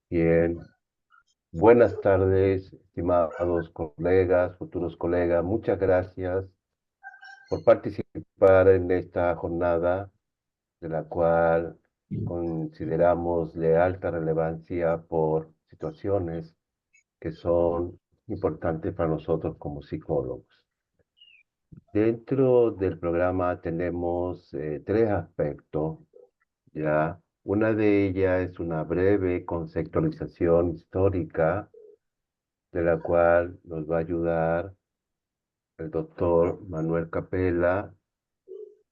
Bien, buenas tardes, estimados colegas, futuros colegas. Muchas gracias por participar en esta jornada, de la cual consideramos de alta relevancia por situaciones que son importantes para nosotros como psicólogos. Dentro del programa tenemos tres aspectos, ¿ya? Una de ellas es una breve conceptualización histórica, de la cual nos va a ayudar el doctor Manuel Capella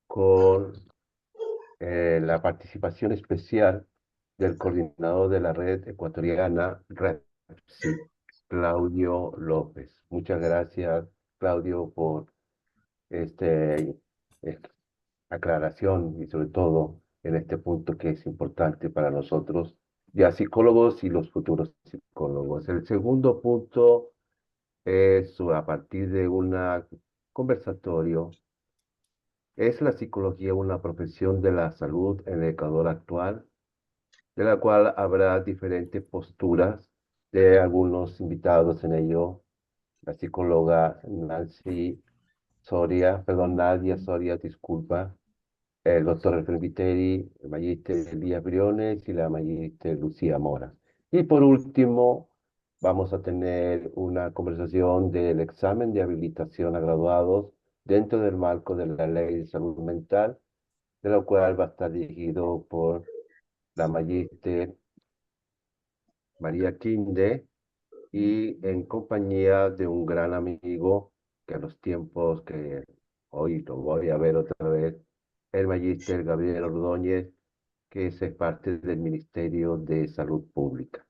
con la participación especial del coordinador de la red ecuatoriana REPSI, Claudio López. Muchas gracias, Claudio, por este, esta aclaración y sobre todo en este punto que es importante para nosotros, ya psicólogos y los futuros psicólogos. El segundo punto es a partir de un conversatorio. ¿Es la psicología una profesión de la salud en el Ecuador actual? De la cual habrá diferentes posturas de algunos invitados en ello. La psicóloga Nadia Soria, disculpa, el doctor Efraín Viteri, el magíster Elías Briones y la magíster Lucía Mora. Y por último, vamos a tener una conversación del examen de habilitación a graduados dentro del marco de la Ley de Salud Mental, de la cual va a estar dirigido por la magíster María Quinde y en compañía de un gran amigo que a los tiempos que hoy lo voy a ver otra vez, el magíster Gabriel Ordóñez, que es parte del Ministerio de Salud Pública.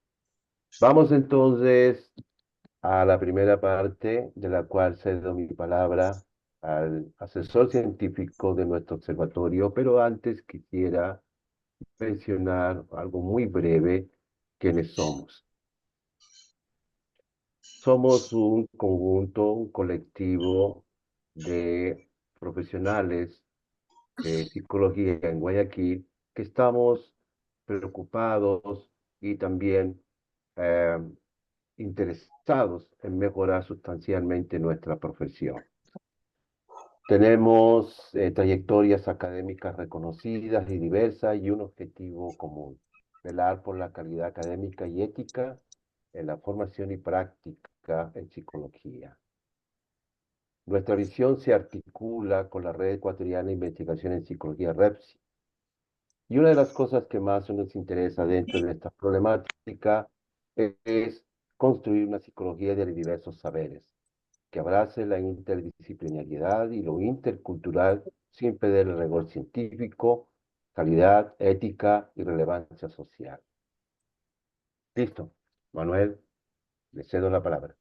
Vamos entonces a la primera parte, de la cual cedo mi palabra al asesor científico de nuestro observatorio, pero antes quisiera mencionar algo muy breve: quiénes somos. Somos un conjunto, un colectivo de profesionales de psicología en Guayaquil que estamos preocupados y también eh, interesados en mejorar sustancialmente nuestra profesión. Tenemos trayectorias académicas reconocidas y diversas y un objetivo común: velar por la calidad académica y ética en la formación y práctica en psicología. Nuestra visión se articula con la Red Ecuatoriana de Investigación en Psicología, REPSI. Y una de las cosas que más nos interesa dentro de esta problemática es construir una psicología de diversos saberes, que abrace la interdisciplinariedad y lo intercultural sin perder el rigor científico, calidad, ética y relevancia social. Listo. Manuel, le cedo la palabra.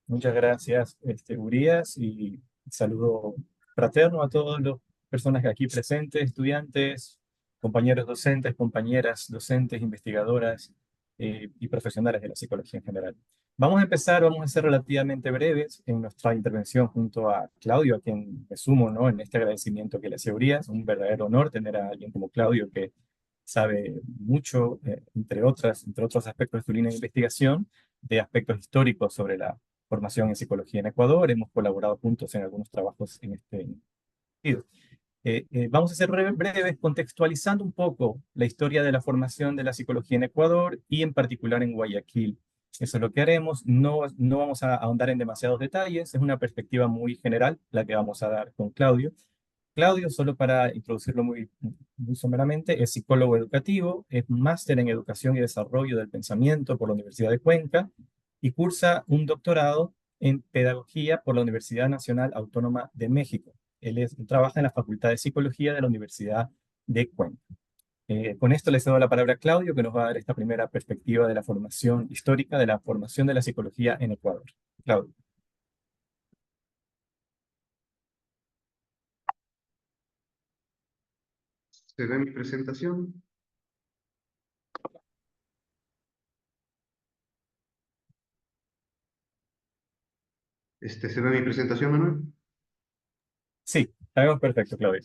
Muchas gracias, Urias, y saludo fraterno a todas las personas aquí presentes, estudiantes, compañeros docentes, compañeras docentes, investigadoras y profesionales de la psicología en general. Vamos a ser relativamente breves en nuestra intervención junto a Claudio, a quien me sumo, ¿no?, en este agradecimiento que le hace Urias. Un verdadero honor tener a alguien como Claudio que sabe mucho, entre otros aspectos de su línea de investigación, de aspectos históricos sobre la formación en psicología en Ecuador. Hemos colaborado juntos en algunos trabajos en este sentido. Vamos a ser breves, contextualizando un poco la historia de la formación de la psicología en Ecuador y en particular en Guayaquil. Eso es lo que haremos. No vamos a ahondar en demasiados detalles. Es una perspectiva muy general la que vamos a dar con Claudio. Claudio, solo para introducirlo muy someramente, es psicólogo educativo, es máster en Educación y Desarrollo del Pensamiento por la Universidad de Cuenca y cursa un doctorado en Pedagogía por la Universidad Nacional Autónoma de México. Él trabaja en la Facultad de Psicología de la Universidad de Cuenca. Con esto le cedo la palabra a Claudio, que nos va a dar esta primera perspectiva de la formación histórica, de la formación de la psicología en Ecuador. Claudio. ¿Se ve mi presentación? ¿Se ve mi presentación, Manuel? Sí, sabemos perfecto, Claudio.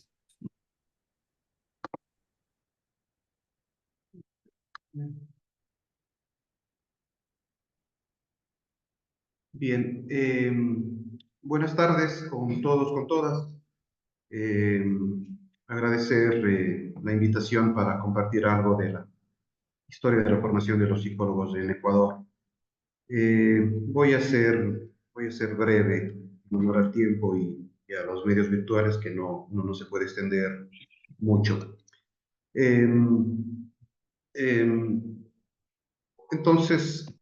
Bien, buenas tardes con todos, con todas. Eh, Agradecer la invitación para compartir algo de la historia de la formación de los psicólogos en Ecuador. Voy a ser breve, en honor al tiempo y a los medios virtuales que no se puede extender mucho. Eh, eh, entonces,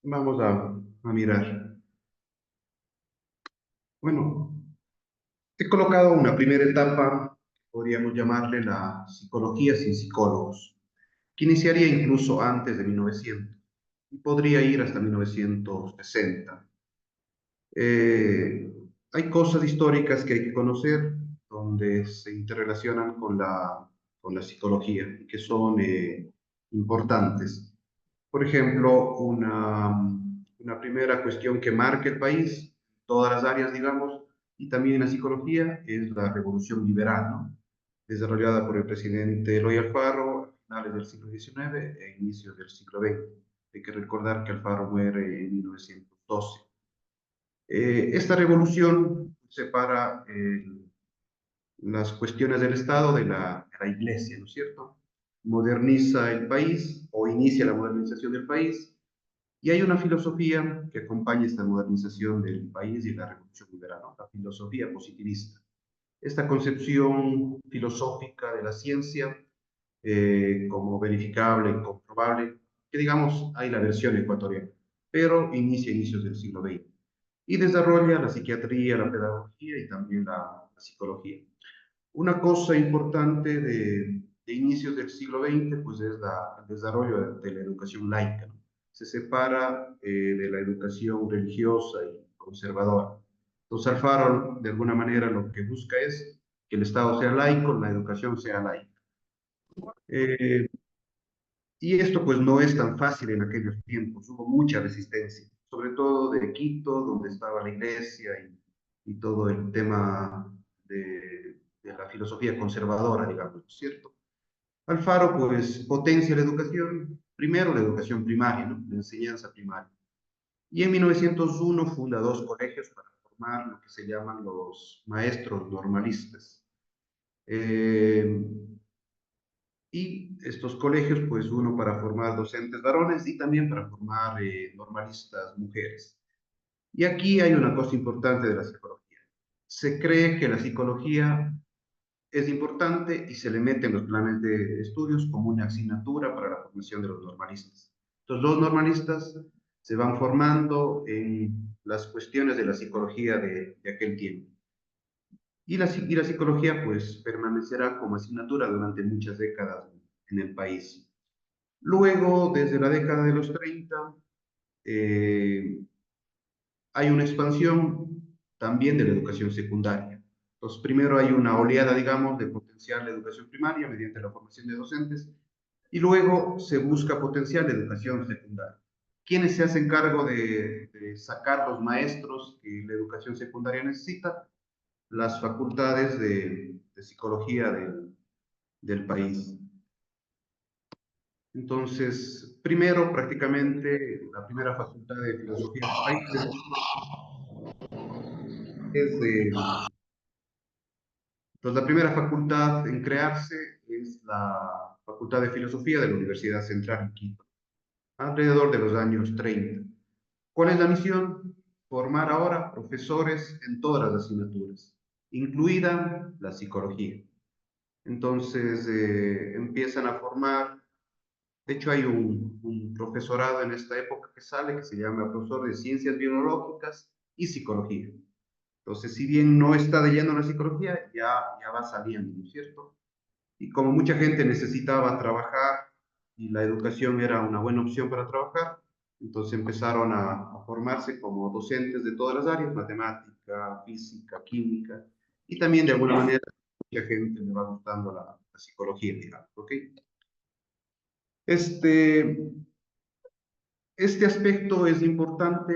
vamos a mirar. Bueno, he colocado una primera etapa, podríamos llamarle la psicología sin psicólogos, que iniciaría incluso antes de 1900 y podría ir hasta 1960. Eh, Hay cosas históricas que hay que conocer donde se interrelacionan con la psicología y que son importantes. Por ejemplo, una primera cuestión que marca el país, todas las áreas, digamos, y también en la psicología, es la revolución liberal, ¿no? Desarrollada por el presidente Eloy Alfaro a finales del siglo XIX e inicios del siglo XX. Hay que recordar que Alfaro muere en 1912. Esta revolución separa las cuestiones del Estado de la Iglesia, ¿no es cierto? Moderniza el país o inicia la modernización del país y hay una filosofía que acompaña esta modernización del país y la revolución liberal, ¿no? La filosofía positivista. Esta concepción filosófica de la ciencia como verificable y comprobable, que digamos hay la versión ecuatoriana, pero inicia inicios del siglo XX y desarrolla la psiquiatría, la pedagogía y también la psicología. Una cosa importante de inicios del siglo XX pues es el desarrollo de la educación laica, ¿no? Se separa de la educación religiosa y conservadora. Entonces Alfaro de alguna manera lo que busca es que el Estado sea laico, la educación sea laica. Eh, y esto pues no es tan fácil en aquellos tiempos, hubo mucha resistencia, sobre todo de Quito, donde estaba la iglesia y todo el tema de la filosofía conservadora, digamos, ¿cierto? Alfaro pues potencia la educación, primero la educación primaria, ¿no? La enseñanza primaria. Y en 1901 funda dos colegios para formar lo que se llaman los maestros normalistas. Eh, y estos colegios, pues uno para formar docentes varones y también para formar normalistas mujeres. Y aquí hay una cosa importante de la psicología. Se cree que la psicología es importante y se le mete en los planes de estudios como una asignatura para la formación de los normalistas. Entonces, los normalistas se van formando en las cuestiones de la psicología de aquel tiempo. Y la psicología, pues, permanecerá como asignatura durante muchas décadas en el país. Luego, desde la década de los 30, eh, hay una expansión también de la educación secundaria. Entonces, primero hay una oleada, digamos, de potenciar la educación primaria mediante la formación de docentes y luego se busca potenciar la educación secundaria. ¿Quiénes se hacen cargo de sacar los maestros que la educación secundaria necesita? Las facultades de psicología del país. Entonces, primero, prácticamente, la primera facultad de filosofía del país es de. Entonces, la primera facultad en crearse es la Facultad de Filosofía de la Universidad Central en Quito, alrededor de los años 30. ¿Cuál es la misión? Formar ahora profesores en todas las asignaturas, incluida la psicología. Entonces, empiezan a formar. De hecho, hay un profesorado en esta época que sale, que se llama profesor de Ciencias Biológicas y Psicología. Entonces, si bien no está de lleno en la psicología, ya va saliendo, ¿no es cierto? Y como mucha gente necesitaba trabajar y la educación era una buena opción para trabajar, entonces empezaron a formarse como docentes de todas las áreas, matemática, física, química, y también de alguna manera mucha gente le va gustando la psicología, digamos, ¿ok? Este, Este aspecto es importante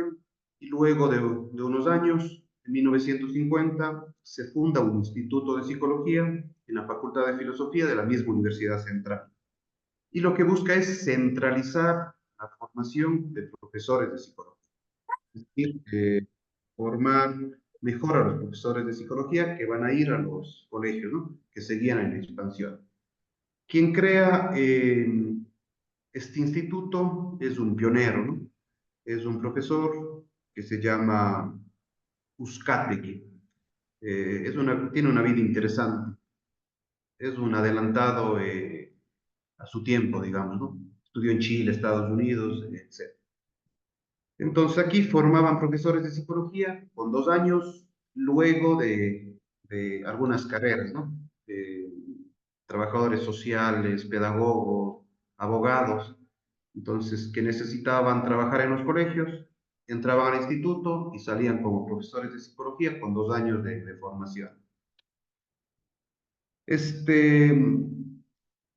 y luego de unos años, en 1950, se funda un instituto de psicología en la Facultad de Filosofía de la misma Universidad Central. Y lo que busca es centralizar la formación de profesores de psicología. decir, formar mejor a los profesores de psicología que van a ir a los colegios, ¿no? Que seguían en expansión. Quien crea este instituto es un pionero, ¿no? Es un profesor que se llama Uzcategui. Tiene una vida interesante. Es un adelantado a su tiempo, digamos, ¿no? Estudió en Chile, Estados Unidos, etc. Entonces aquí formaban profesores de psicología con 2 años, luego de algunas carreras, ¿no? Trabajadores sociales, pedagogos, abogados. Entonces, que necesitaban trabajar en los colegios, entraban al instituto y salían como profesores de psicología con 2 años de formación.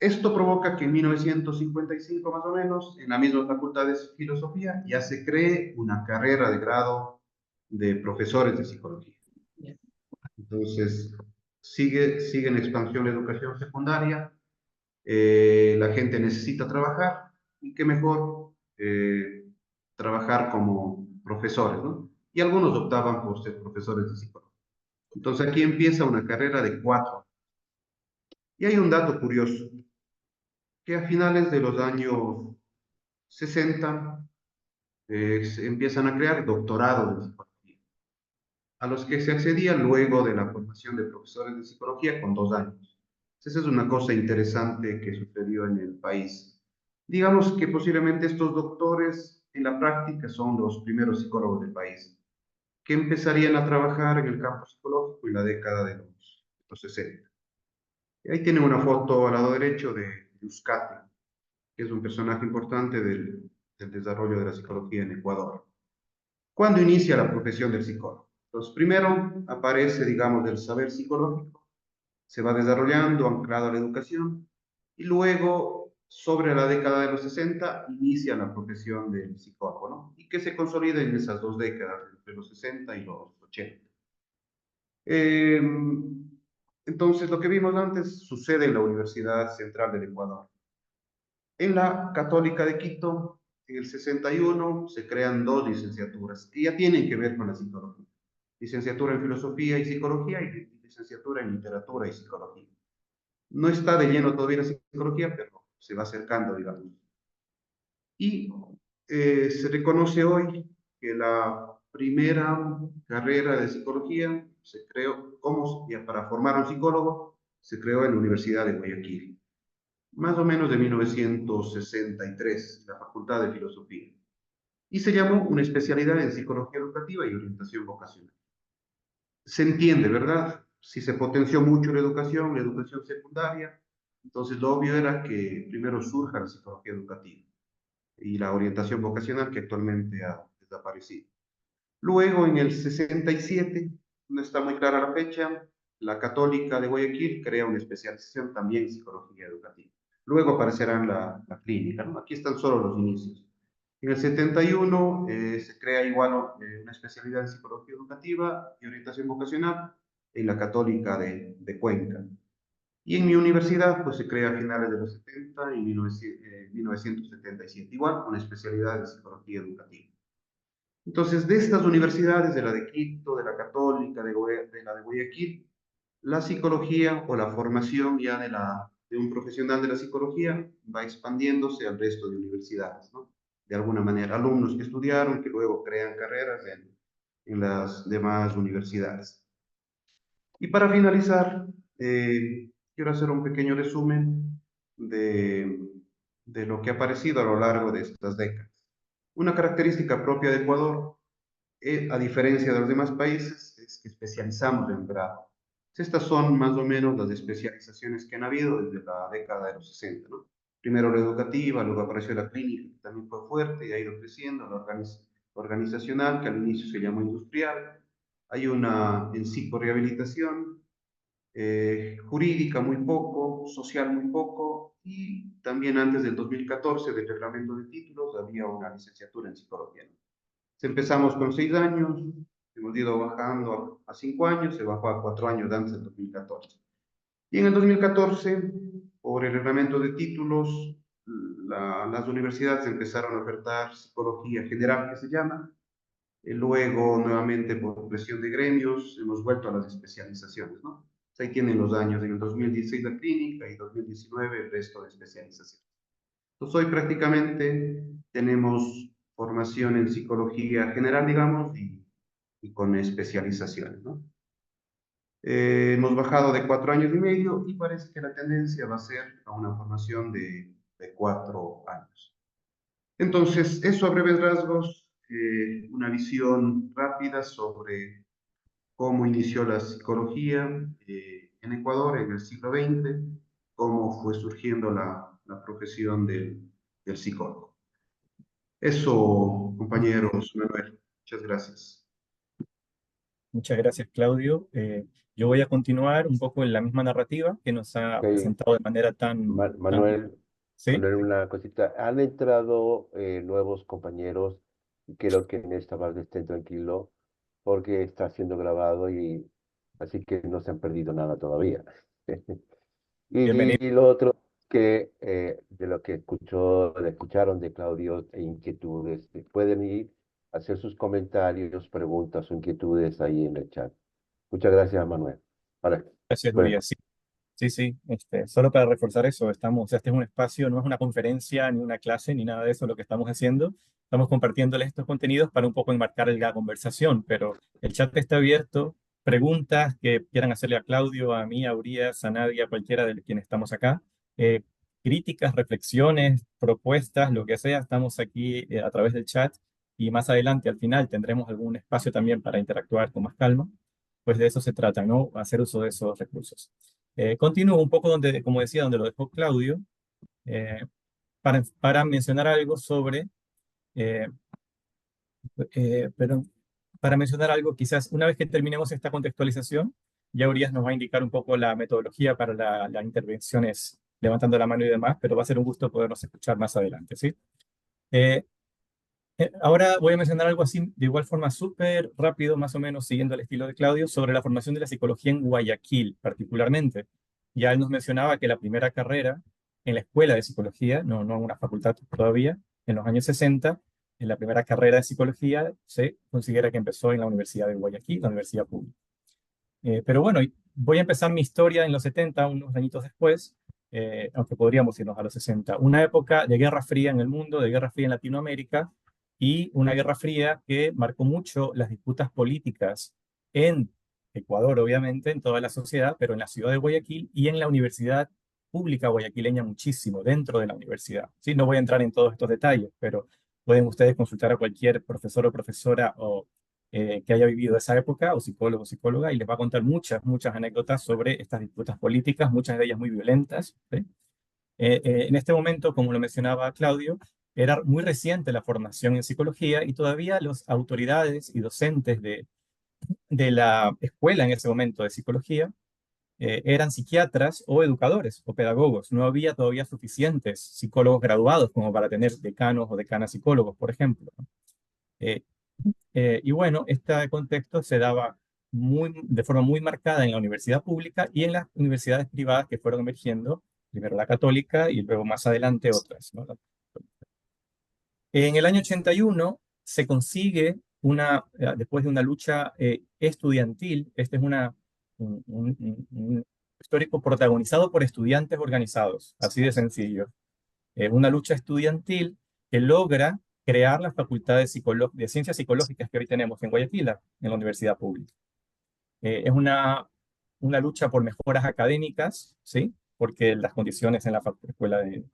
Esto provoca que en 1955 más o menos, en la misma Facultad de Filosofía, ya se cree una carrera de grado de profesores de psicología. Entonces, sigue en expansión la educación secundaria, la gente necesita trabajar, y qué mejor trabajar como profesores, ¿no? Y algunos optaban por ser profesores de psicología. Entonces aquí empieza una carrera de 4. Y hay un dato curioso, que a finales de los años 60 se empiezan a crear doctorados de psicología, a los que se accedía luego de la formación de profesores de psicología con 2 años. Esa es una cosa interesante que sucedió en el país. Digamos que posiblemente estos doctores en la práctica son los primeros psicólogos del país, que empezarían a trabajar en el campo psicológico en la década de los 60. Y ahí tiene una foto al lado derecho de Uzcategui, que es un personaje importante del desarrollo de la psicología en Ecuador. ¿Cuándo inicia la profesión del psicólogo? Entonces, primero aparece, digamos, el saber psicológico, se va desarrollando, anclado a la educación, y luego, sobre la década de los 60, inicia la profesión del psicólogo, ¿no? Y que se consolida en esas 2 décadas, entre los 60 y los 80. Eh, entonces, lo que vimos antes sucede en la Universidad Central del Ecuador. En la Católica de Quito, en el 61, se crean 2 licenciaturas que ya tienen que ver con la psicología. Licenciatura en Filosofía y Psicología y licenciatura en Literatura y Psicología. No está de lleno todavía la psicología, pero se va acercando, digamos. Y se reconoce hoy que la primera carrera de psicología se creó, para formar un psicólogo, se creó en la Universidad de Guayaquil, más o menos de 1963, la Facultad de Filosofía, y se llamó una especialidad en psicología educativa y orientación vocacional. Se entiende, ¿verdad? Si se potenció mucho la educación secundaria, entonces lo obvio era que primero surja la psicología educativa y la orientación vocacional, que actualmente ha desaparecido. Luego, en el 67, no está muy clara la fecha, la Católica de Guayaquil crea una especialización también en psicología educativa. Luego aparecerá la clínica, ¿no? Aquí están solo los inicios. En el 71 se crea igual una especialidad en psicología educativa y orientación vocacional en la Católica de Cuenca. Y en mi universidad, pues se crea a finales de los 70 y 1977, igual una especialidad en psicología educativa. Entonces, de estas universidades, de la de Quito, de la Católica, de la de Guayaquil, la psicología o la formación ya de un profesional de la psicología va expandiéndose al resto de universidades, ¿no? De alguna manera, alumnos que estudiaron, que luego crean carreras en las demás universidades. Y para finalizar, quiero hacer un pequeño resumen de lo que ha aparecido a lo largo de estas décadas. Una característica propia de Ecuador, a diferencia de los demás países, es que especializamos en grado. Estas son más o menos las especializaciones que han habido desde la década de los 60, ¿no? Primero la educativa, luego apareció la clínica, que también fue fuerte y ha ido creciendo, la organizacional, que al inicio se llamó industrial. Hay una en psicorehabilitación, jurídica muy poco, social muy poco, y también antes del 2014, del reglamento de títulos, había una licenciatura en psicología, ¿no? Empezamos con 6 años, hemos ido bajando a 5 años, se bajó a 4 años antes del 2014. Y en el 2014, por el reglamento de títulos, las universidades empezaron a ofertar psicología general, que se llama, Luego, nuevamente, por presión de gremios, hemos vuelto a las especializaciones, ¿no? Ahí tienen los años, en el 2016 la clínica y 2019 el resto de especializaciones. Entonces, hoy prácticamente tenemos formación en psicología general, digamos, y con especializaciones, ¿no? Hemos bajado de 4 años y medio y parece que la tendencia va a ser a una formación de 4 años. Entonces, eso a breves rasgos, una visión rápida sobre cómo inició la psicología en Ecuador en el siglo XX, cómo fue surgiendo la profesión del psicólogo. Eso, compañeros, Manuel, muchas gracias. Muchas gracias, Claudio. Yo voy a continuar un poco en la misma narrativa que nos ha Ok, presentado de manera tan, Manuel, ¿sí? Manuel, una cosita. Han entrado nuevos compañeros y quiero que en esta parte estén tranquilos porque está siendo grabado y así que no se han perdido nada todavía. Bienvenido. Y lo otro que de lo que escucharon de Claudio e inquietudes, pueden ir a hacer sus comentarios, preguntas o inquietudes ahí en el chat. Muchas gracias, Manuel. Vale, Gracias, pues, Urias. Sí, sí, sí. Solo para reforzar eso, este es un espacio, no es una conferencia, ni una clase, ni nada de eso lo que estamos haciendo. Estamos compartiéndoles estos contenidos para un poco enmarcar la conversación, pero el chat está abierto. Preguntas que quieran hacerle a Claudio, a mí, a Urias, a Nadia, a cualquiera de quienes estamos acá. Eh, Críticas, reflexiones, propuestas, lo que sea, estamos aquí a través del chat y más adelante, al final, tendremos algún espacio también para interactuar con más calma. Pues de eso se trata, ¿no? Hacer uso de esos recursos. Continúo un poco donde, como decía, donde lo dejó Claudio, eh, para mencionar algo sobre, eh, pero para mencionar algo, quizás una vez que terminemos esta contextualización, ya Urias nos va a indicar un poco la metodología para las intervenciones levantando la mano y demás, pero va a ser un gusto podernos escuchar más adelante, ¿sí? Eh, Ahora voy a mencionar algo así, de igual forma súper rápido, más o menos siguiendo el estilo de Claudio, sobre la formación de la psicología en Guayaquil, particularmente. Ya él nos mencionaba que la primera carrera en la escuela de psicología, no en una facultad todavía, en los años 60, en la primera carrera de psicología se considera que empezó en la Universidad de Guayaquil, la universidad pública. Pero bueno, voy a empezar mi historia en los 70, unos añitos después, aunque podríamos irnos a los 60. Una época de guerra fría en el mundo, de guerra fría en Latinoamérica, y una guerra fría que marcó mucho las disputas políticas en Ecuador, obviamente, en toda la sociedad, pero en la ciudad de Guayaquil y en la universidad pública guayaquileña muchísimo, dentro de la universidad. Sí, no voy a entrar en todos estos detalles, pero pueden ustedes consultar a cualquier profesor o profesora o que haya vivido esa época, o psicólogo o psicóloga, y les va a contar muchas anécdotas sobre estas disputas políticas, muchas de ellas muy violentas. ¿Sí? En este momento, como lo mencionaba Claudio, era muy reciente la formación en psicología y todavía las autoridades y docentes de la escuela en ese momento de psicología eran psiquiatras o educadores o pedagogos. No había todavía suficientes psicólogos graduados como para tener decanos o decanas psicólogos, por ejemplo. Eh, y bueno, este contexto se daba de forma muy marcada en la universidad pública y en las universidades privadas que fueron emergiendo, primero la católica y luego más adelante otras, ¿no? En el año 81 se consigue después de una lucha estudiantil, este es un histórico protagonizado por estudiantes organizados, así de sencillo, una lucha estudiantil que logra crear la Facultad de Ciencias Psicológicas que hoy tenemos en Guayaquil, en la Universidad Pública. Es una lucha por mejoras académicas, ¿sí? Porque las condiciones en la escuela de,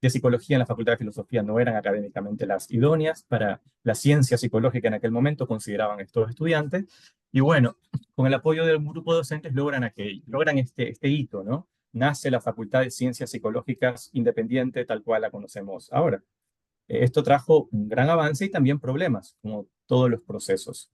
de psicología, en la Facultad de Filosofía, no eran académicamente las idóneas para la ciencia psicológica en aquel momento, consideraban estos estudiantes. Y bueno, con el apoyo del grupo de docentes logran este hito, ¿no? Nace la Facultad de Ciencias Psicológicas independiente, tal cual la conocemos ahora. Esto trajo un gran avance y también problemas, como todos los procesos.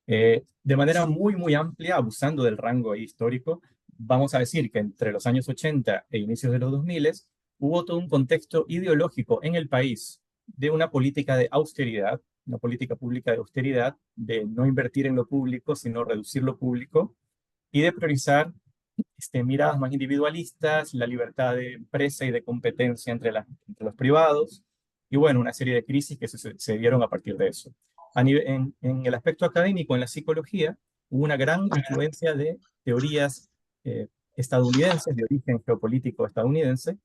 De manera muy amplia, abusando del rango histórico, vamos a decir que entre los años 80 e inicios de los 2000 hubo todo un contexto ideológico en el país de una política de austeridad, una política pública de austeridad, de no invertir en lo público, sino reducir lo público, y de priorizar miradas más individualistas, la libertad de empresa y de competencia entre los privados, y bueno, una serie de crisis que se dieron a partir de eso. En el aspecto académico, en la psicología, hubo una gran influencia de teorías estadounidenses, de origen geopolítico estadounidense,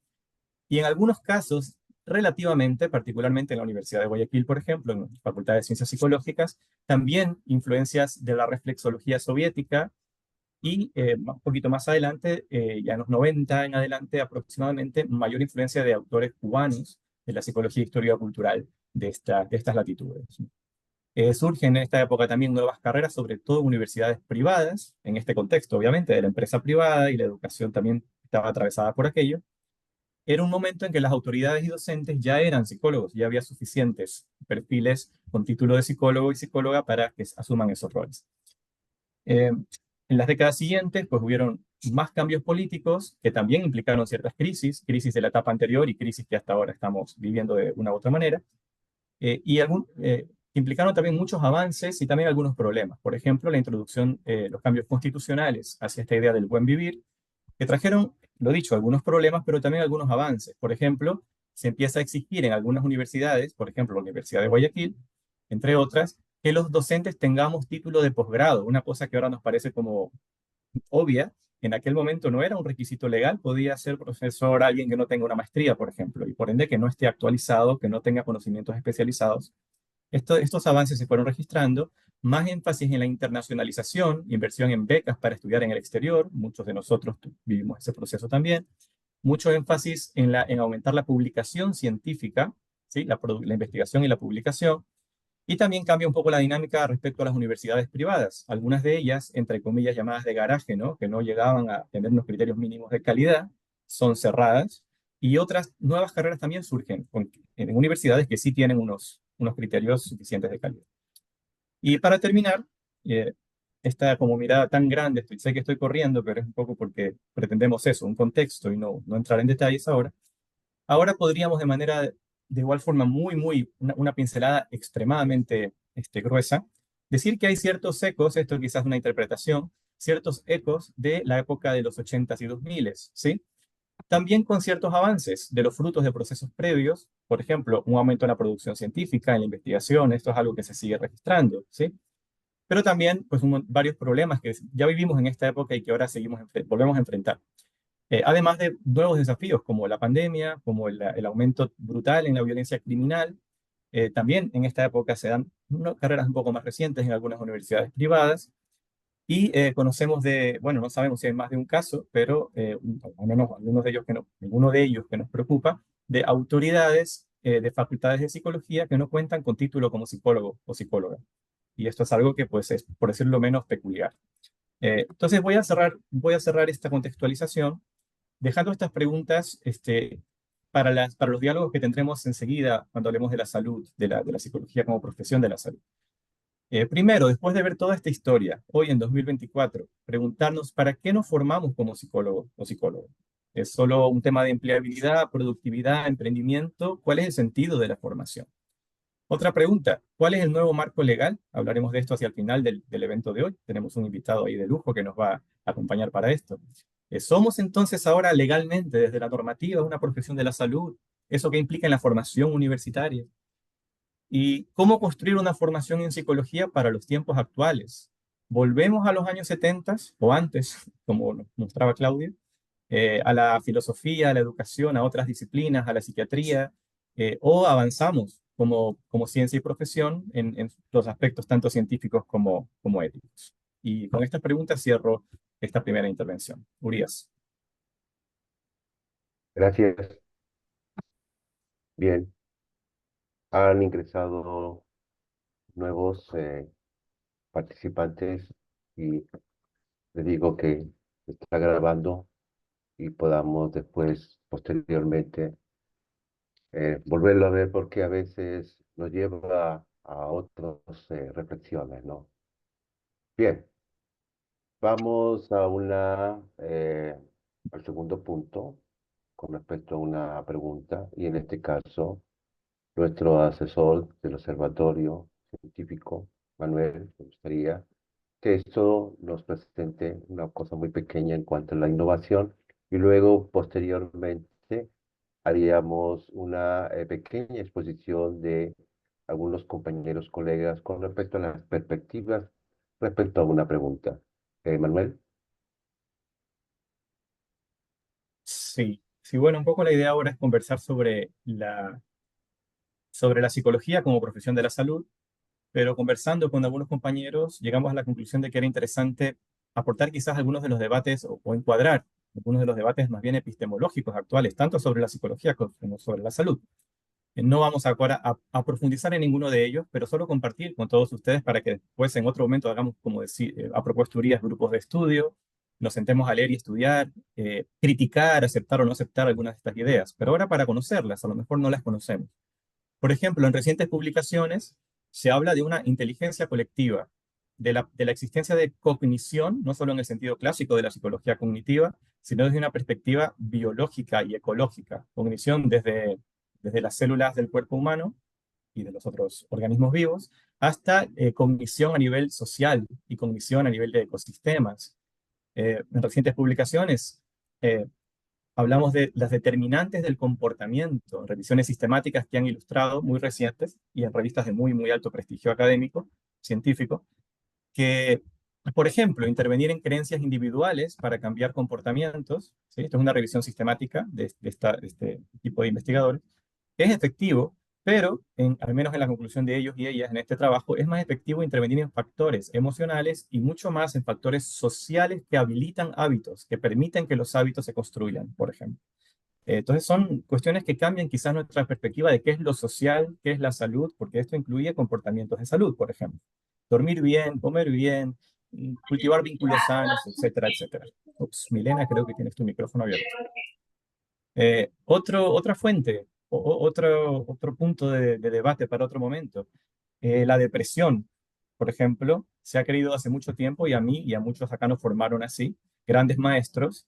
y en algunos casos, relativamente, particularmente en la Universidad de Guayaquil, por ejemplo, en la Facultad de Ciencias Psicológicas, también influencias de la reflexología soviética y un poquito más adelante, ya en los 90 en adelante aproximadamente, mayor influencia de autores cubanos de la psicología histórica cultural de estas latitudes. Surgen en esta época también nuevas carreras, sobre todo en universidades privadas, en este contexto, obviamente, de la empresa privada, y la educación también estaba atravesada por aquello. Era un momento en que las autoridades y docentes ya eran psicólogos, ya había suficientes perfiles con título de psicólogo y psicóloga para que asuman esos roles. En las décadas siguientes, pues hubieron más cambios políticos que también implicaron ciertas crisis de la etapa anterior y crisis que hasta ahora estamos viviendo de una u otra manera, implicaron también muchos avances y también algunos problemas. Por ejemplo, la introducción, los cambios constitucionales hacia esta idea del buen vivir, que trajeron, lo dicho, algunos problemas, pero también algunos avances. Por ejemplo, se empieza a exigir en algunas universidades, por ejemplo, la Universidad de Guayaquil, entre otras, que los docentes tengamos título de posgrado, una cosa que ahora nos parece como obvia. En aquel momento no era un requisito legal, podía ser profesor alguien que no tenga una maestría, por ejemplo, y por ende que no esté actualizado, que no tenga conocimientos especializados. Estos avances se fueron registrando, más énfasis en la internacionalización, inversión en becas para estudiar en el exterior, muchos de nosotros vivimos ese proceso también, mucho énfasis en aumentar la publicación científica, ¿sí? La investigación y la publicación, y también cambia un poco la dinámica respecto a las universidades privadas, algunas de ellas, entre comillas, llamadas de garaje, ¿no? Que no llegaban a tener unos criterios mínimos de calidad, son cerradas, y otras nuevas carreras también surgen en universidades que sí tienen unos criterios suficientes de calidad. Y para terminar, esta como mirada tan grande, sé que estoy corriendo, pero es un poco porque pretendemos eso, un contexto y no entrar en detalles ahora. Ahora podríamos de manera, de igual forma, una pincelada extremadamente gruesa, decir que hay ciertos ecos, esto quizás es una interpretación, ciertos ecos de la época de los 80s y 2000s, ¿sí? También con ciertos avances de los frutos de procesos previos, por ejemplo, un aumento en la producción científica, en la investigación, esto es algo que se sigue registrando, ¿sí? Pero también, pues, varios problemas que ya vivimos en esta época y que ahora volvemos a enfrentar. Además de nuevos desafíos como la pandemia, como el aumento brutal en la violencia criminal. También en esta época se dan carreras un poco más recientes en algunas universidades privadas, y conocemos bueno, no sabemos si hay más de un caso, pero alguno de ellos que nos preocupa, de autoridades de facultades de psicología que no cuentan con título como psicólogo o psicóloga. Y esto es algo que, pues, es, por decirlo menos, peculiar. Entonces voy a cerrar esta contextualización dejando estas preguntas para los diálogos que tendremos enseguida cuando hablemos de la salud, de la psicología como profesión de la salud. Primero, después de ver toda esta historia, hoy en 2024, preguntarnos para qué nos formamos como psicólogo o psicólogo. ¿Es solo un tema de empleabilidad, productividad, emprendimiento? ¿Cuál es el sentido de la formación? Otra pregunta, ¿cuál es el nuevo marco legal? Hablaremos de esto hacia el final del evento de hoy. Tenemos un invitado ahí de lujo que nos va a acompañar para esto. ¿Somos entonces ahora legalmente, desde la normativa, una profesión de la salud? ¿Eso qué implica en la formación universitaria? ¿Y cómo construir una formación en psicología para los tiempos actuales? ¿Volvemos a los años 70 o antes, como nos mostraba Claudia, a la filosofía, a la educación, a otras disciplinas, a la psiquiatría, o avanzamos como ciencia y profesión en los aspectos tanto científicos como éticos? Y con estas preguntas cierro esta primera intervención. Urias. Gracias. Bien, han ingresado nuevos participantes y les digo que está grabando y podamos después, posteriormente, volverlo a ver porque a veces nos lleva a otras reflexiones, ¿no? Bien, vamos al segundo punto con respecto a una pregunta, y en este caso, nuestro asesor del observatorio científico, Manuel, me gustaría que esto nos presente una cosa muy pequeña en cuanto a la innovación, y luego, posteriormente, haríamos una pequeña exposición de algunos compañeros, colegas, con respecto a las perspectivas, respecto a una pregunta. Manuel. Sí, sí, bueno, un poco la idea ahora es conversar sobre la psicología como profesión de la salud, pero conversando con algunos compañeros llegamos a la conclusión de que era interesante aportar quizás algunos de los debates o encuadrar algunos de los debates más bien epistemológicos actuales, tanto sobre la psicología como sobre la salud. No vamos ahora a profundizar en ninguno de ellos, pero solo compartir con todos ustedes para que después en otro momento hagamos, como decir, a propuesta Urias, grupos de estudio, nos sentemos a leer y estudiar, criticar, aceptar o no aceptar algunas de estas ideas, pero ahora para conocerlas, a lo mejor no las conocemos. Por ejemplo, en recientes publicaciones se habla de una inteligencia colectiva, de la existencia de cognición, no solo en el sentido clásico de la psicología cognitiva, sino desde una perspectiva biológica y ecológica. Cognición desde las células del cuerpo humano y de los otros organismos vivos, hasta cognición a nivel social y cognición a nivel de ecosistemas. En recientes publicaciones eh, hablamos de las determinantes del comportamiento, en revisiones sistemáticas que han ilustrado, muy recientes, y en revistas de muy, muy alto prestigio académico, científico, que, por ejemplo, intervenir en creencias individuales para cambiar comportamientos, ¿sí? Esto es una revisión sistemática de este tipo de investigadores, es efectivo, pero al menos en la conclusión de ellos y ellas en este trabajo, es más efectivo intervenir en factores emocionales y mucho más en factores sociales que habilitan hábitos, que permiten que los hábitos se construyan, por ejemplo. Entonces son cuestiones que cambian quizás nuestra perspectiva de qué es lo social, qué es la salud, porque esto incluye comportamientos de salud, por ejemplo. Dormir bien, comer bien, cultivar vínculos sanos, etcétera, etcétera. Ups, Milena, creo que tienes tu micrófono abierto. Otra fuente, otro punto de debate para otro momento, la depresión, por ejemplo, se ha creído hace mucho tiempo y a mí y a muchos acá nos formaron así, grandes maestros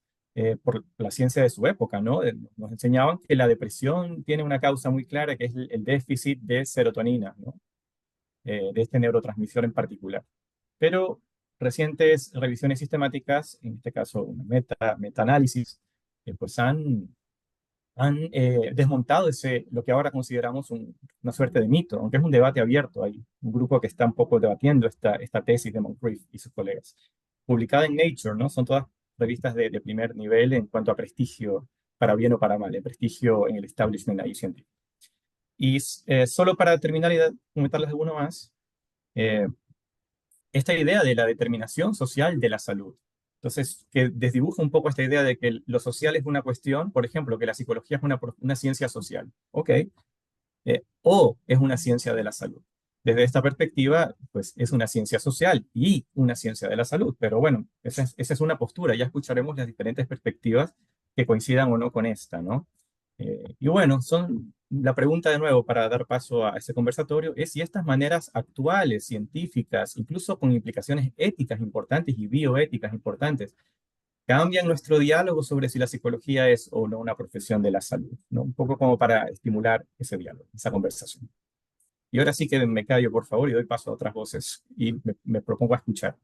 por la ciencia de su época, ¿no? Nos enseñaban que la depresión tiene una causa muy clara que es el déficit de serotonina, ¿no? De este neurotransmisor en particular. Pero recientes revisiones sistemáticas, en este caso una meta-análisis, pues han desmontado lo que ahora consideramos una suerte de mito, aunque es un debate abierto. Hay un grupo que está un poco debatiendo esta tesis de Moncrief y sus colegas. Publicada en Nature, ¿no? Son todas revistas de primer nivel en cuanto a prestigio, para bien o para mal, el prestigio en el establishment ahí científico. Y solo para terminar y comentarles alguno más, eh, esta idea de la determinación social de la salud. Entonces, que desdibuja un poco esta idea de que lo social es una cuestión, por ejemplo, que la psicología es una ciencia social, ¿ok? O es una ciencia de la salud. Desde esta perspectiva, pues es una ciencia social y una ciencia de la salud, pero bueno, esa es una postura, ya escucharemos las diferentes perspectivas que coincidan o no con esta, ¿no? Y bueno, la pregunta de nuevo para dar paso a ese conversatorio es si estas maneras actuales, científicas, incluso con implicaciones éticas importantes y bioéticas importantes, cambian nuestro diálogo sobre si la psicología es o no una profesión de la salud, ¿no? Un poco como para estimular ese diálogo, esa conversación. Y ahora sí que me callo, por favor, y doy paso a otras voces y me propongo a escuchar.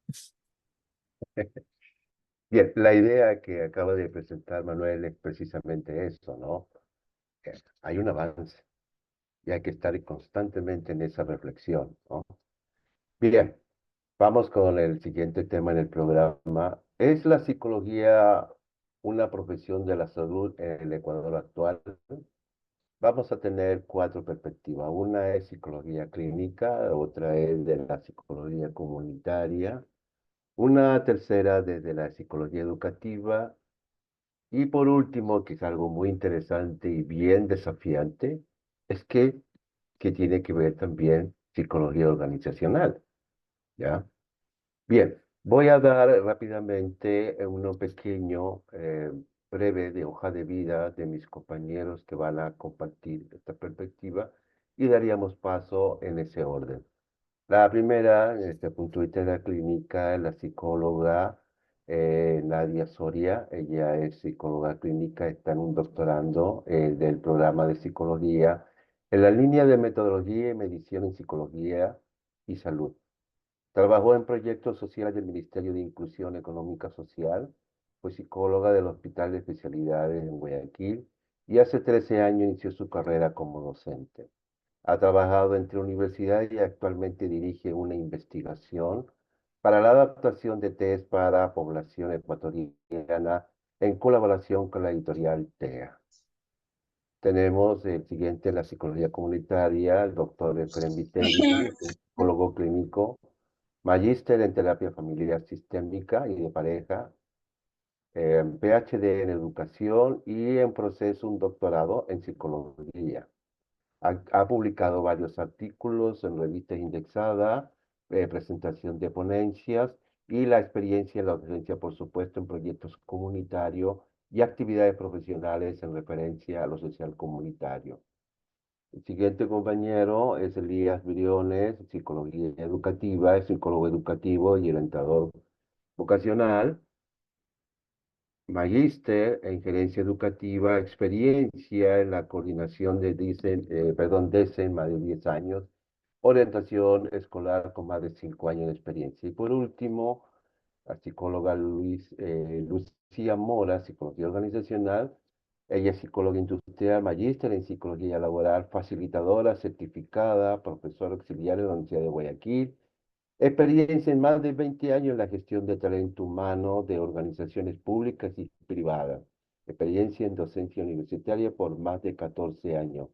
Bien, la idea que acaba de presentar Manuel es precisamente eso, ¿no? Hay un avance y hay que estar constantemente en esa reflexión, ¿no? Bien, vamos con el siguiente tema en el programa. ¿Es la psicología una profesión de la salud en el Ecuador actual? Vamos a tener cuatro perspectivas. Una es psicología clínica, otra es de la psicología comunitaria, una tercera desde la psicología educativa y por último, que es algo muy interesante y bien desafiante, es que tiene que ver también psicología organizacional, ¿ya? Bien, voy a dar rápidamente uno pequeño, breve de hoja de vida de mis compañeros que van a compartir esta perspectiva y daríamos paso en ese orden. La primera, en este punto de vista de la clínica, la psicóloga Nadia Soria. Ella es psicóloga clínica, está en un doctorando del programa de psicología en la línea de metodología y medición en psicología y salud. Trabajó en proyectos sociales del Ministerio de Inclusión Económica Social, fue psicóloga del Hospital de Especialidades en Guayaquil y hace 13 años inició su carrera como docente. Ha trabajado entre universidades y actualmente dirige una investigación para la adaptación de test para población ecuatoriana en colaboración con la editorial TEA. Tenemos el siguiente, la psicología comunitaria, el doctor Efrem Viteri, psicólogo clínico, magíster en terapia familiar sistémica y de pareja, PhD en educación y en proceso un doctorado en psicología. Ha publicado varios artículos en revistas indexadas, presentación de ponencias y la experiencia en la docencia, por supuesto, en proyectos comunitarios y actividades profesionales en referencia a lo social comunitario. El siguiente compañero es Elías Briones, psicología educativa, es psicólogo educativo y orientador vocacional. Magíster en gerencia educativa, experiencia en la coordinación de DESEN, más de 10 años, orientación escolar con más de 5 años de experiencia. Y por último, la psicóloga Lucía Mora, psicología organizacional. Ella es psicóloga industrial, magíster en psicología laboral, facilitadora, certificada, profesora auxiliar en la Universidad de Guayaquil. Experiencia en más de 20 años en la gestión de talento humano de organizaciones públicas y privadas. Experiencia en docencia universitaria por más de 14 años.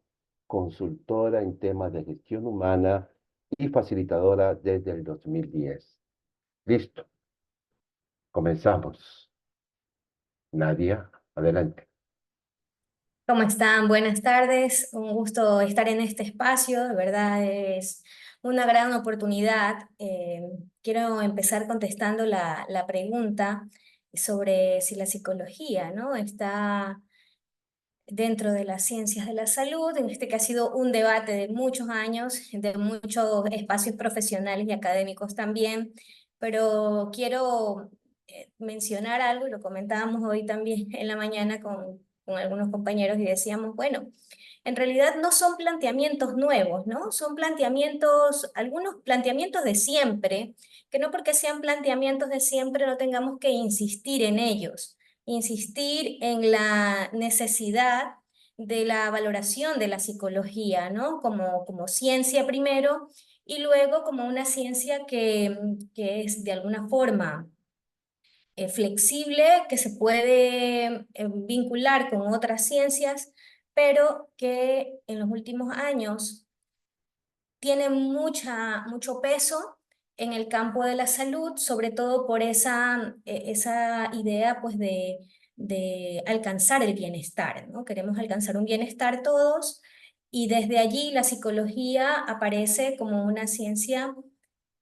Consultora en temas de gestión humana y facilitadora desde el 2010. Listo. Comenzamos. Nadia, adelante. ¿Cómo están? Buenas tardes. Un gusto estar en este espacio. De verdad es una gran oportunidad. Quiero empezar contestando la pregunta sobre si la psicología, ¿no?, está dentro de las ciencias de la salud, en este que ha sido un debate de muchos años, de muchos espacios profesionales y académicos también, pero quiero mencionar algo, y lo comentábamos hoy también en la mañana con algunos compañeros y decíamos, bueno, en realidad no son planteamientos nuevos, ¿no? Son planteamientos, algunos planteamientos de siempre, que no porque sean planteamientos de siempre no tengamos que insistir en ellos, insistir en la necesidad de la valoración de la psicología, ¿no? Como ciencia primero y luego como una ciencia que es de alguna forma flexible, que se puede vincular con otras ciencias, pero que en los últimos años tiene mucho peso en el campo de la salud, sobre todo por esa idea pues de alcanzar el bienestar, ¿no? Queremos alcanzar un bienestar todos, y desde allí la psicología aparece como una ciencia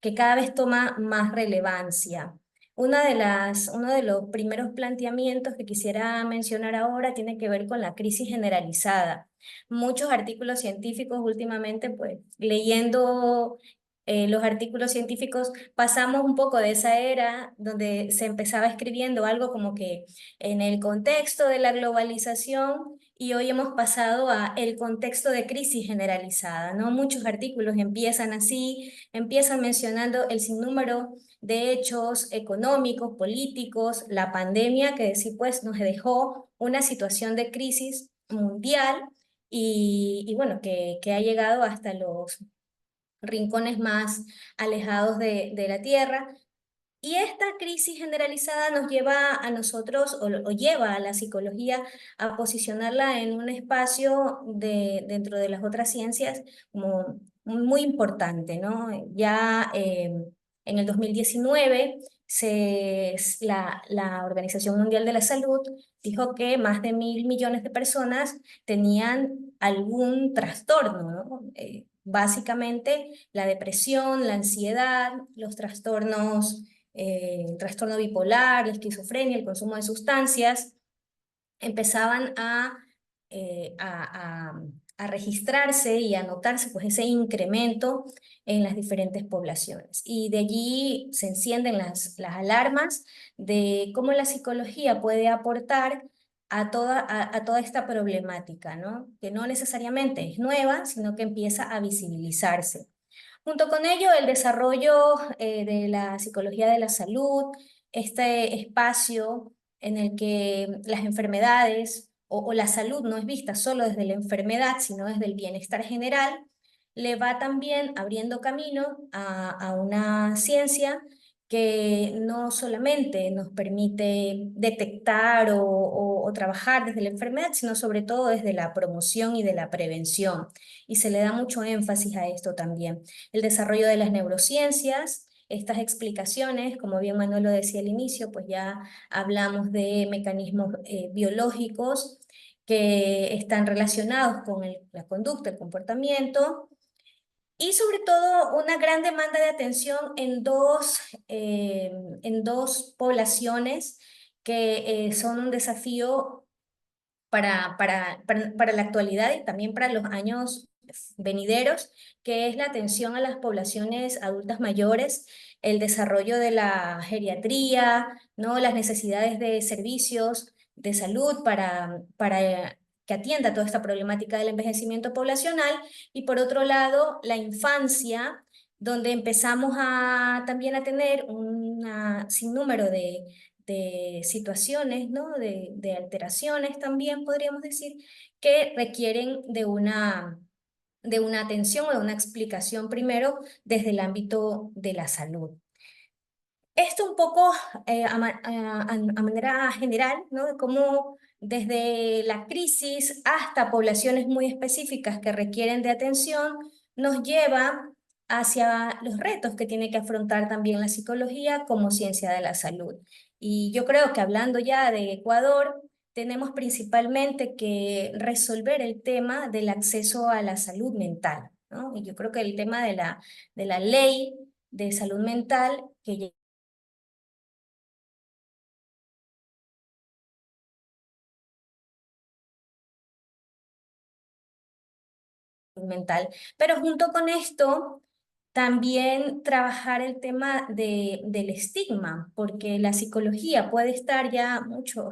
que cada vez toma más relevancia. Uno de los primeros planteamientos que quisiera mencionar ahora tiene que ver con la crisis generalizada. Muchos artículos científicos últimamente, pues leyendo los artículos científicos, pasamos un poco de esa era donde se empezaba escribiendo algo como que en el contexto de la globalización, y hoy hemos pasado a el contexto de crisis generalizada, ¿no? Muchos artículos empiezan así, empiezan mencionando el sinnúmero de hechos económicos, políticos, la pandemia que sí pues nos dejó una situación de crisis mundial y bueno, que ha llegado hasta los rincones más alejados de la Tierra. Y esta crisis generalizada nos lleva a nosotros, o lleva a la psicología a posicionarla en un espacio dentro de las otras ciencias como muy importante, ¿no? Ya en el 2019 la Organización Mundial de la Salud dijo que más de 1.000 millones de personas tenían algún trastorno, ¿no? Básicamente la depresión, la ansiedad, los trastornos, el trastorno bipolar, la esquizofrenia, el consumo de sustancias, empezaban a registrarse y a notarse pues ese incremento en las diferentes poblaciones. Y de allí se encienden las alarmas de cómo la psicología puede aportar a toda esta problemática, ¿no? Que no necesariamente es nueva, sino que empieza a visibilizarse. Junto con ello, el desarrollo de la psicología de la salud, este espacio en el que las enfermedades o la salud no es vista solo desde la enfermedad, sino desde el bienestar general, le va también abriendo camino a una ciencia que no solamente nos permite detectar o trabajar desde la enfermedad, sino sobre todo desde la promoción y de la prevención. Y se le da mucho énfasis a esto también. El desarrollo de las neurociencias, estas explicaciones, como bien Manuel lo decía al inicio, pues ya hablamos de mecanismos biológicos que están relacionados con la conducta, el comportamiento, y sobre todo una gran demanda de atención en dos poblaciones que son un desafío para la actualidad y también para los años venideros, que es la atención a las poblaciones adultas mayores, el desarrollo de la geriatría, ¿no? Las necesidades de servicios de salud para que atienda toda esta problemática del envejecimiento poblacional, y por otro lado, la infancia, donde empezamos también a tener un sinnúmero de situaciones, ¿no? De alteraciones también podríamos decir, que requieren de una atención o de una explicación primero desde el ámbito de la salud. Esto un poco a manera general, ¿no? De cómo desde la crisis hasta poblaciones muy específicas que requieren de atención, nos lleva hacia los retos que tiene que afrontar también la psicología como ciencia de la salud. Y yo creo que hablando ya de Ecuador, tenemos principalmente que resolver el tema del acceso a la salud mental, ¿no? Y yo creo que el tema de la ley de salud mental que mental. Pero junto con esto, también trabajar el tema del estigma, porque la psicología puede estar ya mucho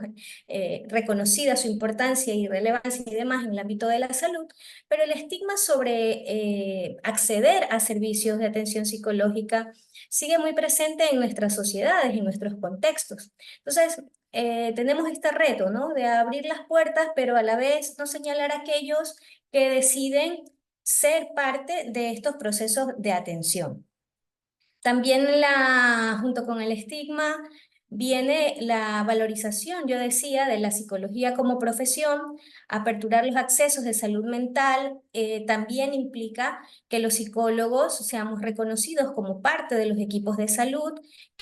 reconocida su importancia y relevancia y demás en el ámbito de la salud, pero el estigma sobre acceder a servicios de atención psicológica sigue muy presente en nuestras sociedades, en nuestros contextos. Entonces, tenemos este reto, ¿no? De abrir las puertas, pero a la vez no señalar a aquellos que deciden ser parte de estos procesos de atención. También junto con el estigma viene la valorización, yo decía, de la psicología como profesión. Aperturar los accesos de salud mental también implica que los psicólogos seamos reconocidos como parte de los equipos de salud.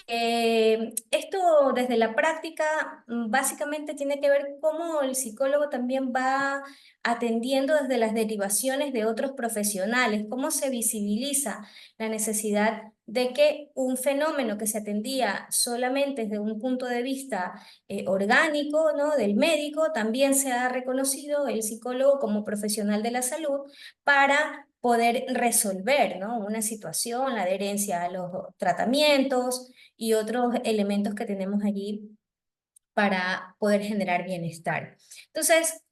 Esto desde la práctica básicamente tiene que ver cómo el psicólogo también va atendiendo desde las derivaciones de otros profesionales, cómo se visibiliza la necesidad de que un fenómeno que se atendía solamente desde un punto de vista orgánico, ¿no? Del médico, también se ha reconocido el psicólogo como profesional de la salud para poder resolver, ¿no? Una situación, la adherencia a los tratamientos y otros elementos que tenemos allí para poder generar bienestar. Entonces,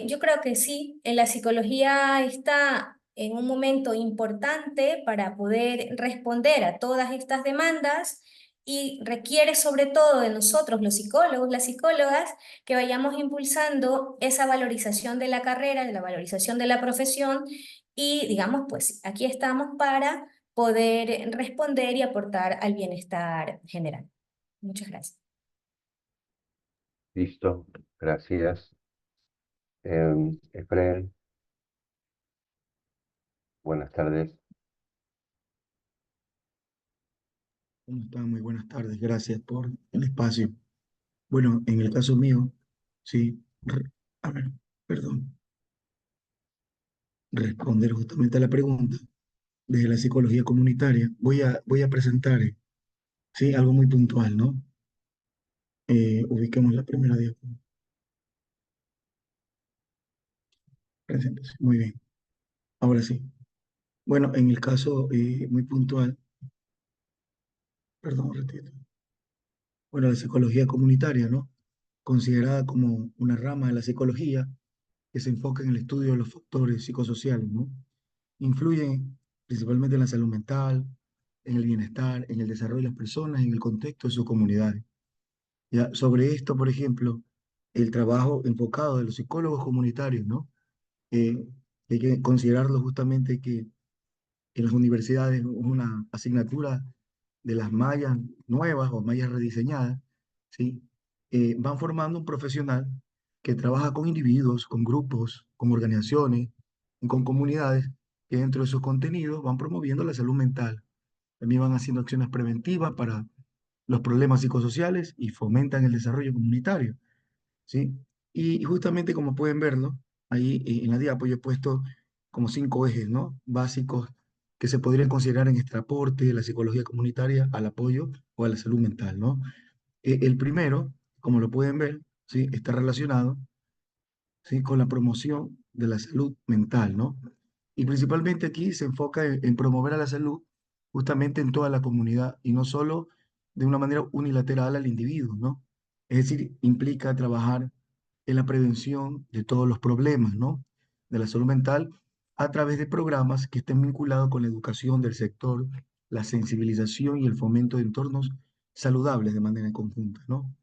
yo creo que sí, en la psicología está en un momento importante para poder responder a todas estas demandas y requiere sobre todo de nosotros, los psicólogos, las psicólogas, que vayamos impulsando esa valorización de la carrera, de la valorización de la profesión y digamos, pues aquí estamos para poder responder y aportar al bienestar general. Muchas gracias. Listo, gracias. Efraín, buenas tardes. ¿Cómo está? Muy buenas tardes. Gracias por el espacio. Bueno, en el caso mío, sí, a ver, perdón, responder justamente a la pregunta desde la psicología comunitaria. Voy a presentar, sí, algo muy puntual, ¿no? Ubiquemos la primera diapositiva. Preséntese. Muy bien. Ahora sí. Bueno, en el caso muy puntual, perdón, repito. Bueno, la psicología comunitaria, ¿no? Considerada como una rama de la psicología que se enfoca en el estudio de los factores psicosociales, ¿no? Influyen principalmente en la salud mental, en el bienestar, en el desarrollo de las personas, en el contexto de sus comunidades. Ya, sobre esto, por ejemplo, el trabajo enfocado de los psicólogos comunitarios, ¿no? Hay que considerarlo justamente que en las universidades una asignatura de las mallas nuevas o mallas rediseñadas, ¿sí? Van formando un profesional que trabaja con individuos, con grupos, con organizaciones, y con comunidades, que dentro de sus contenidos van promoviendo la salud mental. También van haciendo acciones preventivas para los problemas psicosociales y fomentan el desarrollo comunitario, ¿sí? Y justamente como pueden verlo, ahí en la diapo yo he puesto como 5 ejes, ¿no? Básicos que se podrían considerar en este aporte de la psicología comunitaria al apoyo o a la salud mental, ¿no? El primero, como lo pueden ver, ¿sí? Está relacionado, ¿sí? Con la promoción de la salud mental, ¿no? Y principalmente aquí se enfoca en promover a la salud justamente en toda la comunidad y no solo de una manera unilateral al individuo, ¿no? Es decir, implica trabajar en la prevención de todos los problemas, ¿no? De la salud mental a través de programas que estén vinculados con la educación del sector, la sensibilización y el fomento de entornos saludables de manera conjunta, ¿no?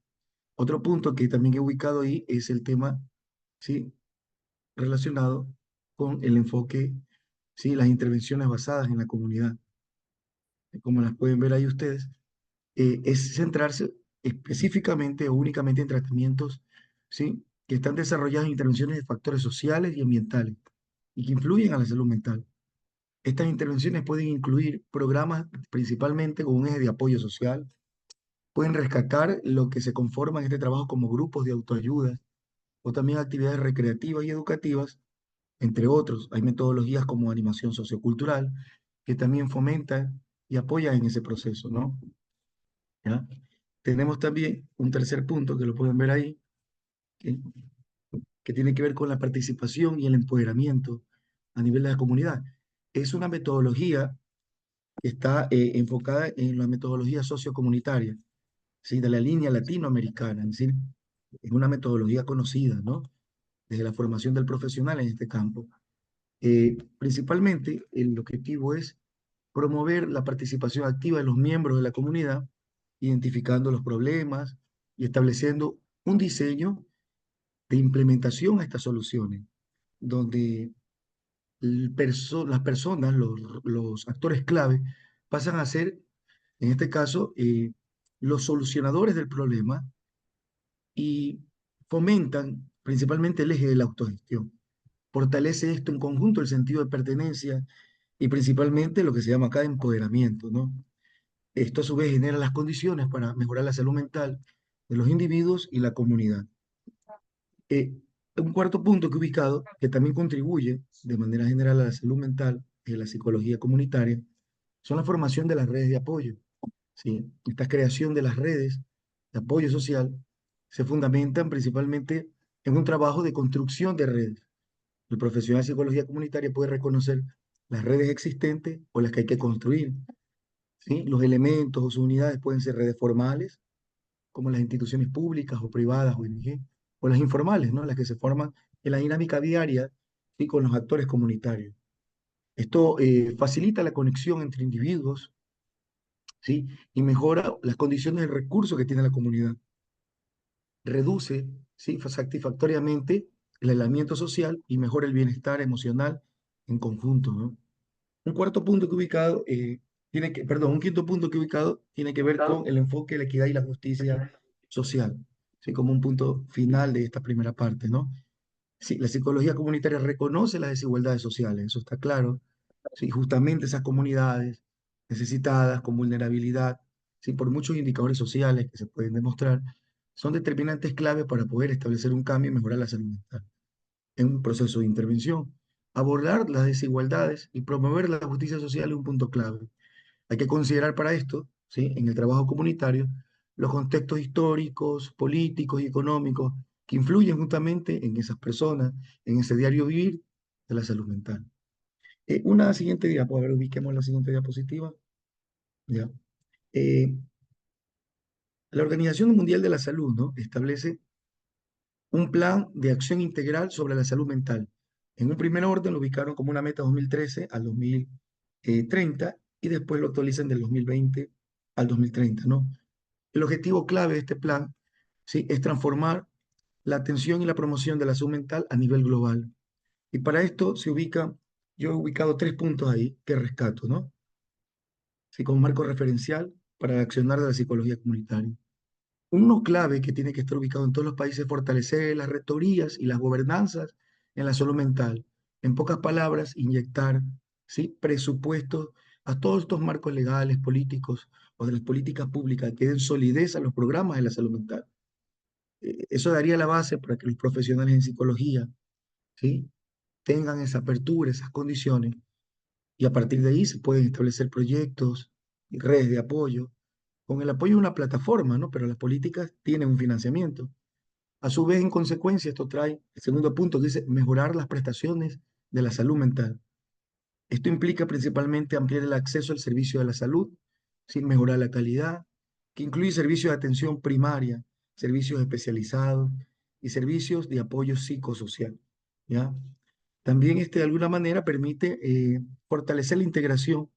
Otro punto que también he ubicado ahí es el tema, ¿sí? Relacionado con el enfoque, ¿sí? Las intervenciones basadas en la comunidad, como las pueden ver ahí ustedes, es centrarse específicamente o únicamente en tratamientos, ¿sí? Que están desarrollados en intervenciones de factores sociales y ambientales y que influyen a la salud mental. Estas intervenciones pueden incluir programas principalmente con un eje de apoyo social, pueden rescatar lo que se conforma en este trabajo como grupos de autoayuda o también actividades recreativas y educativas, entre otros. Hay metodologías como animación sociocultural que también fomentan y apoyan en ese proceso, ¿no? ¿Ya? Tenemos también un tercer punto que lo pueden ver ahí, que, que tiene que ver con la participación y el empoderamiento a nivel de la comunidad. Es una metodología que está enfocada en la metodología sociocomunitaria, ¿sí? De la línea latinoamericana, es decir, es una metodología conocida, ¿no? Desde la formación del profesional en este campo. Principalmente, el objetivo es promover la participación activa de los miembros de la comunidad, identificando los problemas y estableciendo un diseño de implementación a estas soluciones, donde las personas, los actores clave, pasan a ser, en este caso, los solucionadores del problema y fomentan principalmente el eje de la autogestión. Fortalece esto en conjunto el sentido de pertenencia y principalmente lo que se llama acá empoderamiento, ¿no? Esto a su vez genera las condiciones para mejorar la salud mental de los individuos y la comunidad. Eh, un cuarto punto que he ubicado, que también contribuye de manera general a la salud mental y a la psicología comunitaria, son la formación de las redes de apoyo. ¿Sí? Esta creación de las redes de apoyo social se fundamentan principalmente en un trabajo de construcción de redes. El profesional de psicología comunitaria puede reconocer las redes existentes o las que hay que construir. ¿Sí? Los elementos o sus unidades pueden ser redes formales, como las instituciones públicas o privadas, ONG, o las informales, ¿no? Las que se forman en la dinámica diaria, ¿sí? Con los actores comunitarios. Esto facilita la conexión entre individuos, ¿sí? Y mejora las condiciones de recurso que tiene la comunidad. Reduce, ¿sí? Satisfactoriamente el aislamiento social y mejora el bienestar emocional en conjunto, ¿no? Un cuarto punto que he ubicado, un quinto punto que he ubicado tiene que ver con el enfoque, la equidad y la justicia social, ¿sí? Como un punto final de esta primera parte, ¿no? Sí, la psicología comunitaria reconoce las desigualdades sociales, eso está claro, ¿sí? Justamente esas comunidades necesitadas, con vulnerabilidad, ¿sí? Por muchos indicadores sociales que se pueden demostrar, son determinantes clave para poder establecer un cambio y mejorar la salud mental en un proceso de intervención. Abordar las desigualdades y promover la justicia social es un punto clave. Hay que considerar para esto, ¿sí? En el trabajo comunitario, los contextos históricos, políticos y económicos que influyen justamente en esas personas, en ese diario vivir de la salud mental. Una siguiente diapositiva, a ver, ubiquemos la siguiente diapositiva. ¿Ya? Eh, la Organización Mundial de la Salud, ¿no? Establece un plan de acción integral sobre la salud mental. En un primer orden lo ubicaron como una meta 2013 al 2030 y después lo actualizan del 2020 al 2030, ¿no? El objetivo clave de este plan, ¿sí? Es transformar la atención y la promoción de la salud mental a nivel global. Y para esto yo he ubicado 3 puntos ahí que rescato, ¿no? Sí, como marco referencial para el accionar de la psicología comunitaria. Uno clave que tiene que estar ubicado en todos los países es fortalecer las rectorías y las gobernanzas en la salud mental. En pocas palabras, inyectar, ¿sí?, presupuestos a todos estos marcos legales, políticos o de las políticas públicas que den solidez a los programas de la salud mental. Eso daría la base para que los profesionales en psicología, ¿sí?, tengan esa apertura, esas condiciones, y a partir de ahí se pueden establecer proyectos y redes de apoyo, con el apoyo de una plataforma, ¿no? Pero las políticas tienen un financiamiento. A su vez, en consecuencia, esto trae el segundo punto que dice mejorar las prestaciones de la salud mental. Esto implica principalmente ampliar el acceso al servicio de la salud, sin mejorar la calidad, que incluye servicios de atención primaria, servicios especializados y servicios de apoyo psicosocial, ¿ya? También de alguna manera permite fortalecer la integración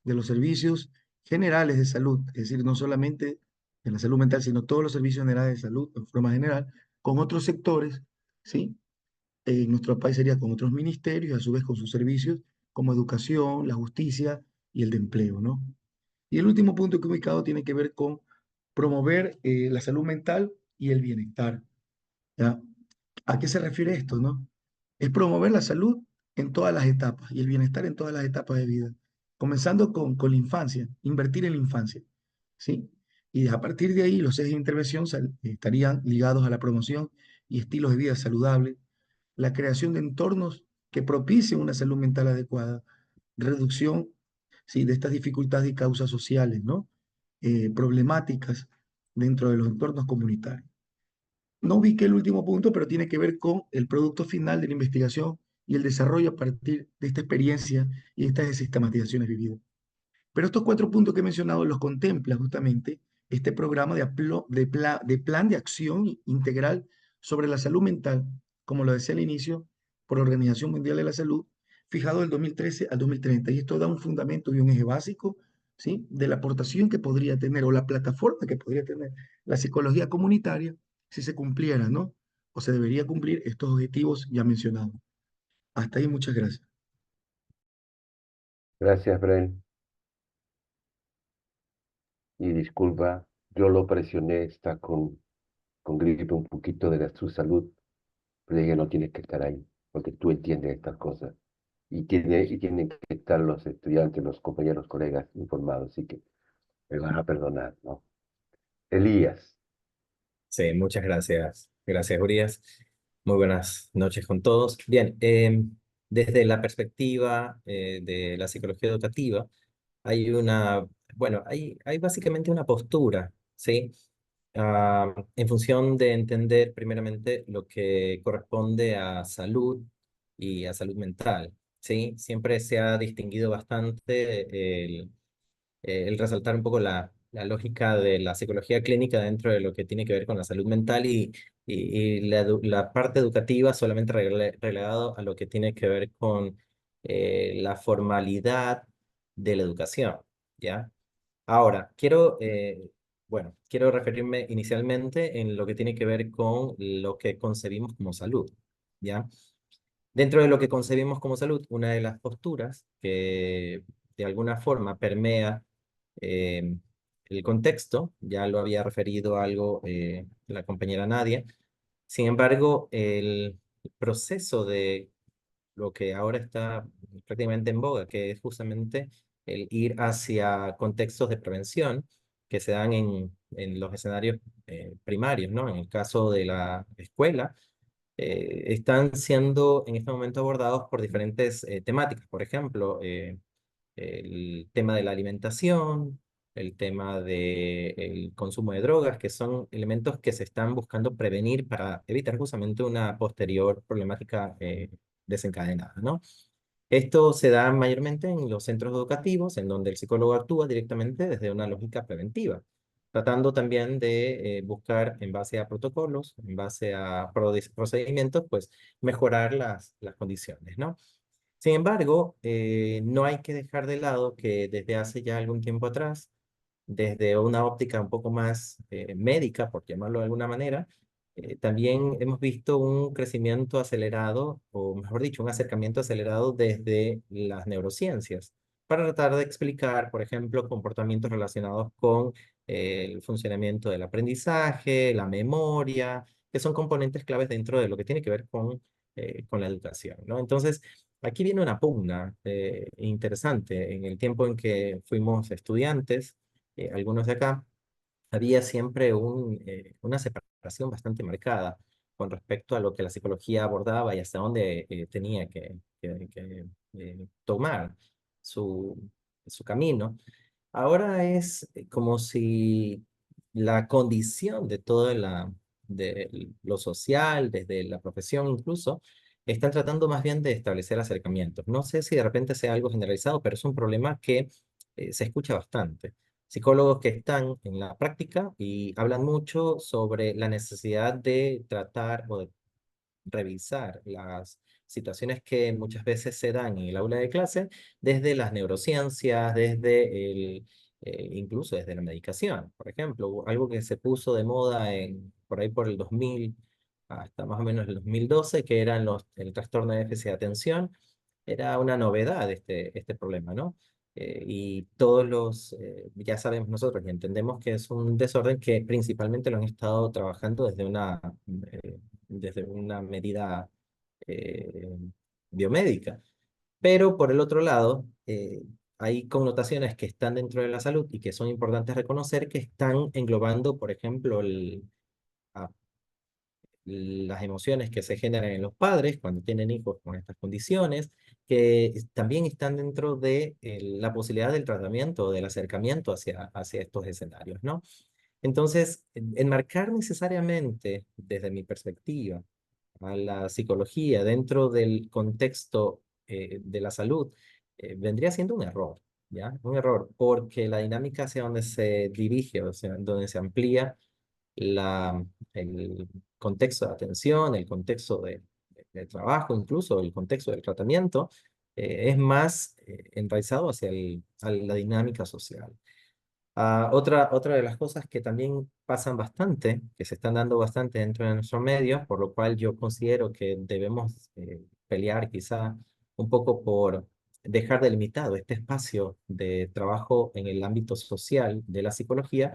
de los servicios generales de salud, es decir, no solamente en la salud mental, sino todos los servicios generales de salud en forma general, con otros sectores, ¿sí? En nuestro país sería con otros ministerios y a su vez con sus servicios como educación, la justicia y el de empleo, ¿no? Y el último punto que he ubicado tiene que ver con promover la salud mental y el bienestar, ¿ya? ¿A qué se refiere esto, no? Es promover la salud en todas las etapas y el bienestar en todas las etapas de vida, comenzando con la infancia, invertir en la infancia, ¿sí? Y a partir de ahí los ejes de intervención estarían ligados a la promoción y estilos de vida saludables, la creación de entornos que propicien una salud mental adecuada, reducción, ¿sí?, de estas dificultades y causas sociales, ¿no? Problemáticas dentro de los entornos comunitarios. No ubiqué el último punto, pero tiene que ver con el producto final de la investigación y el desarrollo a partir de esta experiencia y estas sistematizaciones vividas. Pero estos 4 puntos que he mencionado los contempla justamente este programa de plan de acción integral sobre la salud mental, como lo decía al inicio, por la Organización Mundial de la Salud, fijado del 2013 al 2030. Y esto da un fundamento y un eje básico, ¿sí?, de la aportación que podría tener o la plataforma que podría tener la psicología comunitaria si se cumpliera, ¿no? O se debería cumplir estos objetivos ya mencionados. Hasta ahí, muchas gracias. Gracias, Bren. Y disculpa, yo lo presioné, está con gripe un poquito de su salud, pero ella no tiene que estar ahí, porque tú entiendes estas cosas. Y tienen que estar los estudiantes, los compañeros, colegas informados, así que me vas a perdonar, ¿no? Elías, Sí, muchas gracias. Gracias, Urias. Muy buenas noches con todos. Bien, desde la perspectiva de la psicología educativa, hay básicamente una postura, ¿sí? En función de entender primeramente lo que corresponde a salud y a salud mental, ¿sí? Siempre se ha distinguido bastante el resaltar un poco la lógica de la psicología clínica dentro de lo que tiene que ver con la salud mental y la parte educativa solamente relegado a lo que tiene que ver con la formalidad de la educación, ¿ya? Ahora, quiero referirme inicialmente en lo que tiene que ver con lo que concebimos como salud, ¿ya? Dentro de lo que concebimos como salud, una de las posturas que de alguna forma permea eh, el contexto, ya lo había referido algo la compañera Nadia. Sin embargo, el proceso de lo que ahora está prácticamente en boga, que es justamente el ir hacia contextos de prevención que se dan en los escenarios primarios, ¿no? En el caso de la escuela, están siendo en este momento abordados por diferentes temáticas. Por ejemplo, el tema de la alimentación, el tema del consumo de drogas, que son elementos que se están buscando prevenir para evitar justamente una posterior problemática desencadenada, ¿no? Esto se da mayormente en los centros educativos, en donde el psicólogo actúa directamente desde una lógica preventiva, tratando también de buscar en base a protocolos, en base a procedimientos, pues mejorar las condiciones, ¿no? Sin embargo, no hay que dejar de lado que desde hace ya algún tiempo atrás, desde una óptica un poco más médica, por llamarlo de alguna manera, también hemos visto un crecimiento acelerado, o mejor dicho, un acercamiento acelerado desde las neurociencias, para tratar de explicar, por ejemplo, comportamientos relacionados con el funcionamiento del aprendizaje, la memoria, que son componentes claves dentro de lo que tiene que ver con la educación, ¿no? Entonces, aquí viene una pugna interesante. En el tiempo en que fuimos estudiantes, algunos de acá, había siempre una separación bastante marcada con respecto a lo que la psicología abordaba y hasta dónde tenía que tomar su, su camino. Ahora es como si la condición de de lo social, desde la profesión incluso, están tratando más bien de establecer acercamientos. No sé si de repente sea algo generalizado, pero es un problema que se escucha bastante. Psicólogos que están en la práctica y hablan mucho sobre la necesidad de tratar o de revisar las situaciones que muchas veces se dan en el aula de clase desde las neurociencias, incluso desde la medicación. Por ejemplo, algo que se puso de moda por ahí por el 2000 hasta más o menos el 2012, que eran el trastorno de déficit de atención. Era una novedad este problema, ¿no? Y ya sabemos nosotros y entendemos que es un desorden que principalmente lo han estado trabajando desde una medida eh, biomédica. Pero por el otro lado, hay connotaciones que están dentro de la salud y que son importantes reconocer que están englobando, por ejemplo, a las emociones que se generan en los padres cuando tienen hijos con estas condiciones, que también están dentro de la posibilidad del tratamiento, del acercamiento hacia estos escenarios, ¿no? Entonces, enmarcar necesariamente, desde mi perspectiva, a la psicología dentro del contexto de la salud, vendría siendo un error, ¿ya? Un error, porque la dinámica hacia donde se dirige, o sea, donde se amplía el contexto de atención, el contexto de trabajo, incluso el contexto del tratamiento, es más enraizado hacia a la dinámica social. Otra de las cosas que también pasan bastante, que se están dando bastante dentro de nuestros medios, por lo cual yo considero que debemos pelear quizá un poco por dejar delimitado este espacio de trabajo en el ámbito social de la psicología,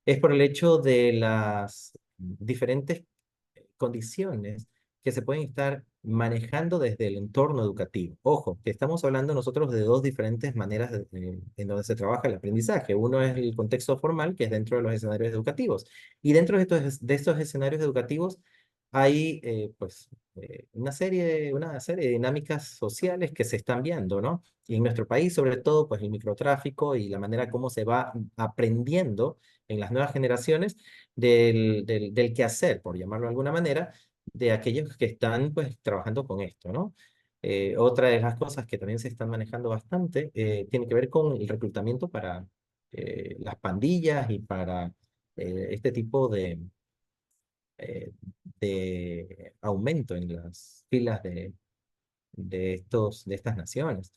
es por el hecho de las diferentes condiciones que se pueden estar manejando desde el entorno educativo. Ojo, que estamos hablando nosotros de dos diferentes maneras en donde se trabaja el aprendizaje. Uno es el contexto formal, que es dentro de los escenarios educativos. Y dentro de estos escenarios educativos hay una serie de dinámicas sociales que se están viendo, ¿no? Y en nuestro país, sobre todo, pues el microtráfico y la manera como se va aprendiendo en las nuevas generaciones del quehacer, por llamarlo de alguna manera, de aquellos que están pues trabajando con esto, ¿no? Otra de las cosas que también se están manejando bastante tiene que ver con el reclutamiento para las pandillas y para este tipo eh, de aumento en las filas de estas naciones.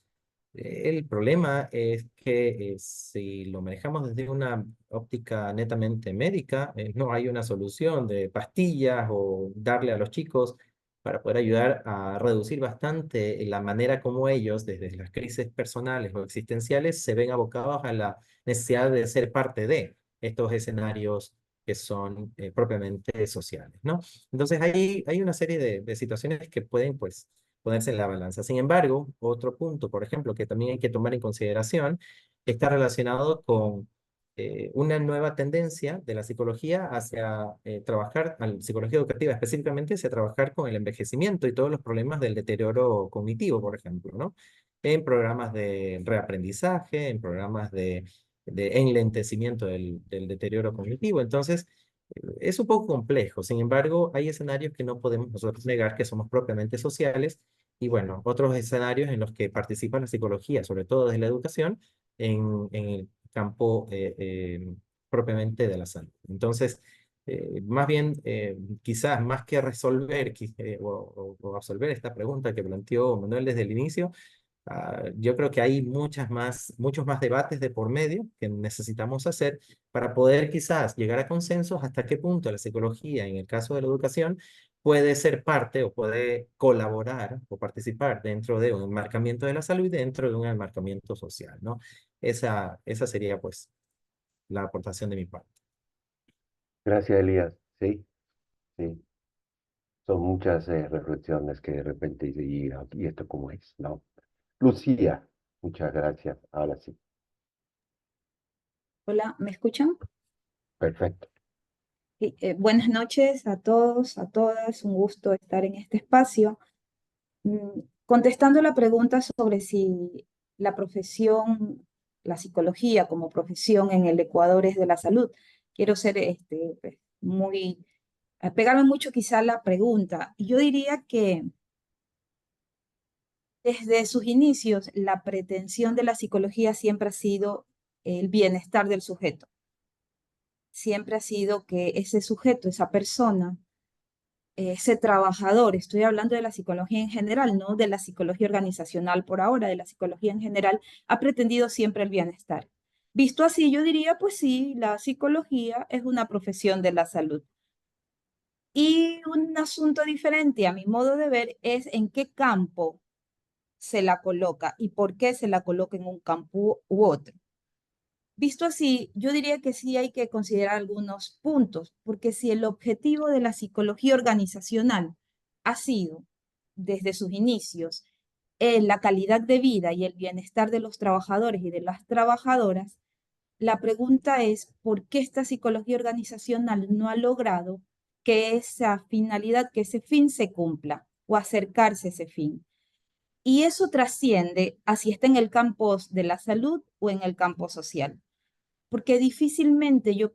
El problema es que si lo manejamos desde una óptica netamente médica, no hay una solución de pastillas o darle a los chicos para poder ayudar a reducir bastante la manera como ellos, desde las crisis personales o existenciales, se ven abocados a la necesidad de ser parte de estos escenarios que son propiamente sociales, ¿no? Entonces hay una serie de situaciones que pueden, pues, ponerse en la balanza. Sin embargo, otro punto, por ejemplo, que también hay que tomar en consideración, está relacionado con una nueva tendencia de la psicología hacia trabajar, a la psicología educativa específicamente, hacia trabajar con el envejecimiento y todos los problemas del deterioro cognitivo, por ejemplo, ¿no? En programas de reaprendizaje, en programas de enlentecimiento del deterioro cognitivo. Entonces, es un poco complejo. Sin embargo, hay escenarios que no podemos nosotros negar que somos propiamente sociales y bueno, otros escenarios en los que participa la psicología, sobre todo desde la educación, en el campo propiamente de la salud. Entonces, más bien, quizás más que resolver o absolver esta pregunta que planteó Manuel desde el inicio, Yo creo que hay muchos más debates de por medio que necesitamos hacer para poder quizás llegar a consensos hasta qué punto la psicología, en el caso de la educación, puede ser parte o puede colaborar o participar dentro de un enmarcamiento de la salud y dentro de un enmarcamiento social, ¿no? Esa sería pues la aportación de mi parte. Gracias, Elías. Sí, sí. Son muchas reflexiones que de repente dice, y esto cómo es, ¿no? Lucía, muchas gracias. Ahora sí, Hola, ¿me escuchan? perfecto. Sí, buenas noches a todos, a todas. Un gusto estar en este espacio. Contestando la pregunta sobre si la profesión, la psicología como profesión en el Ecuador es de la salud, quiero ser pues, pegarme mucho quizá a la pregunta. Yo diría que desde sus inicios la pretensión de la psicología siempre ha sido el bienestar del sujeto. Siempre ha sido que ese sujeto, esa persona, ese trabajador, estoy hablando de la psicología en general, no de la psicología organizacional por ahora, de la psicología en general, ha pretendido siempre el bienestar. Visto así, yo diría, pues sí, la psicología es una profesión de la salud. Y un asunto diferente, a mi modo de ver, es en qué campo se la coloca y por qué se la coloca en un campo u otro. Visto así, yo diría que sí hay que considerar algunos puntos, porque si el objetivo de la psicología organizacional ha sido, desde sus inicios, la calidad de vida y el bienestar de los trabajadores y de las trabajadoras, la pregunta es, ¿por qué esta psicología organizacional no ha logrado que esa finalidad, que ese fin se cumpla o acercarse a ese fin? Y eso trasciende a si está en el campo de la salud o en el campo social, porque difícilmente yo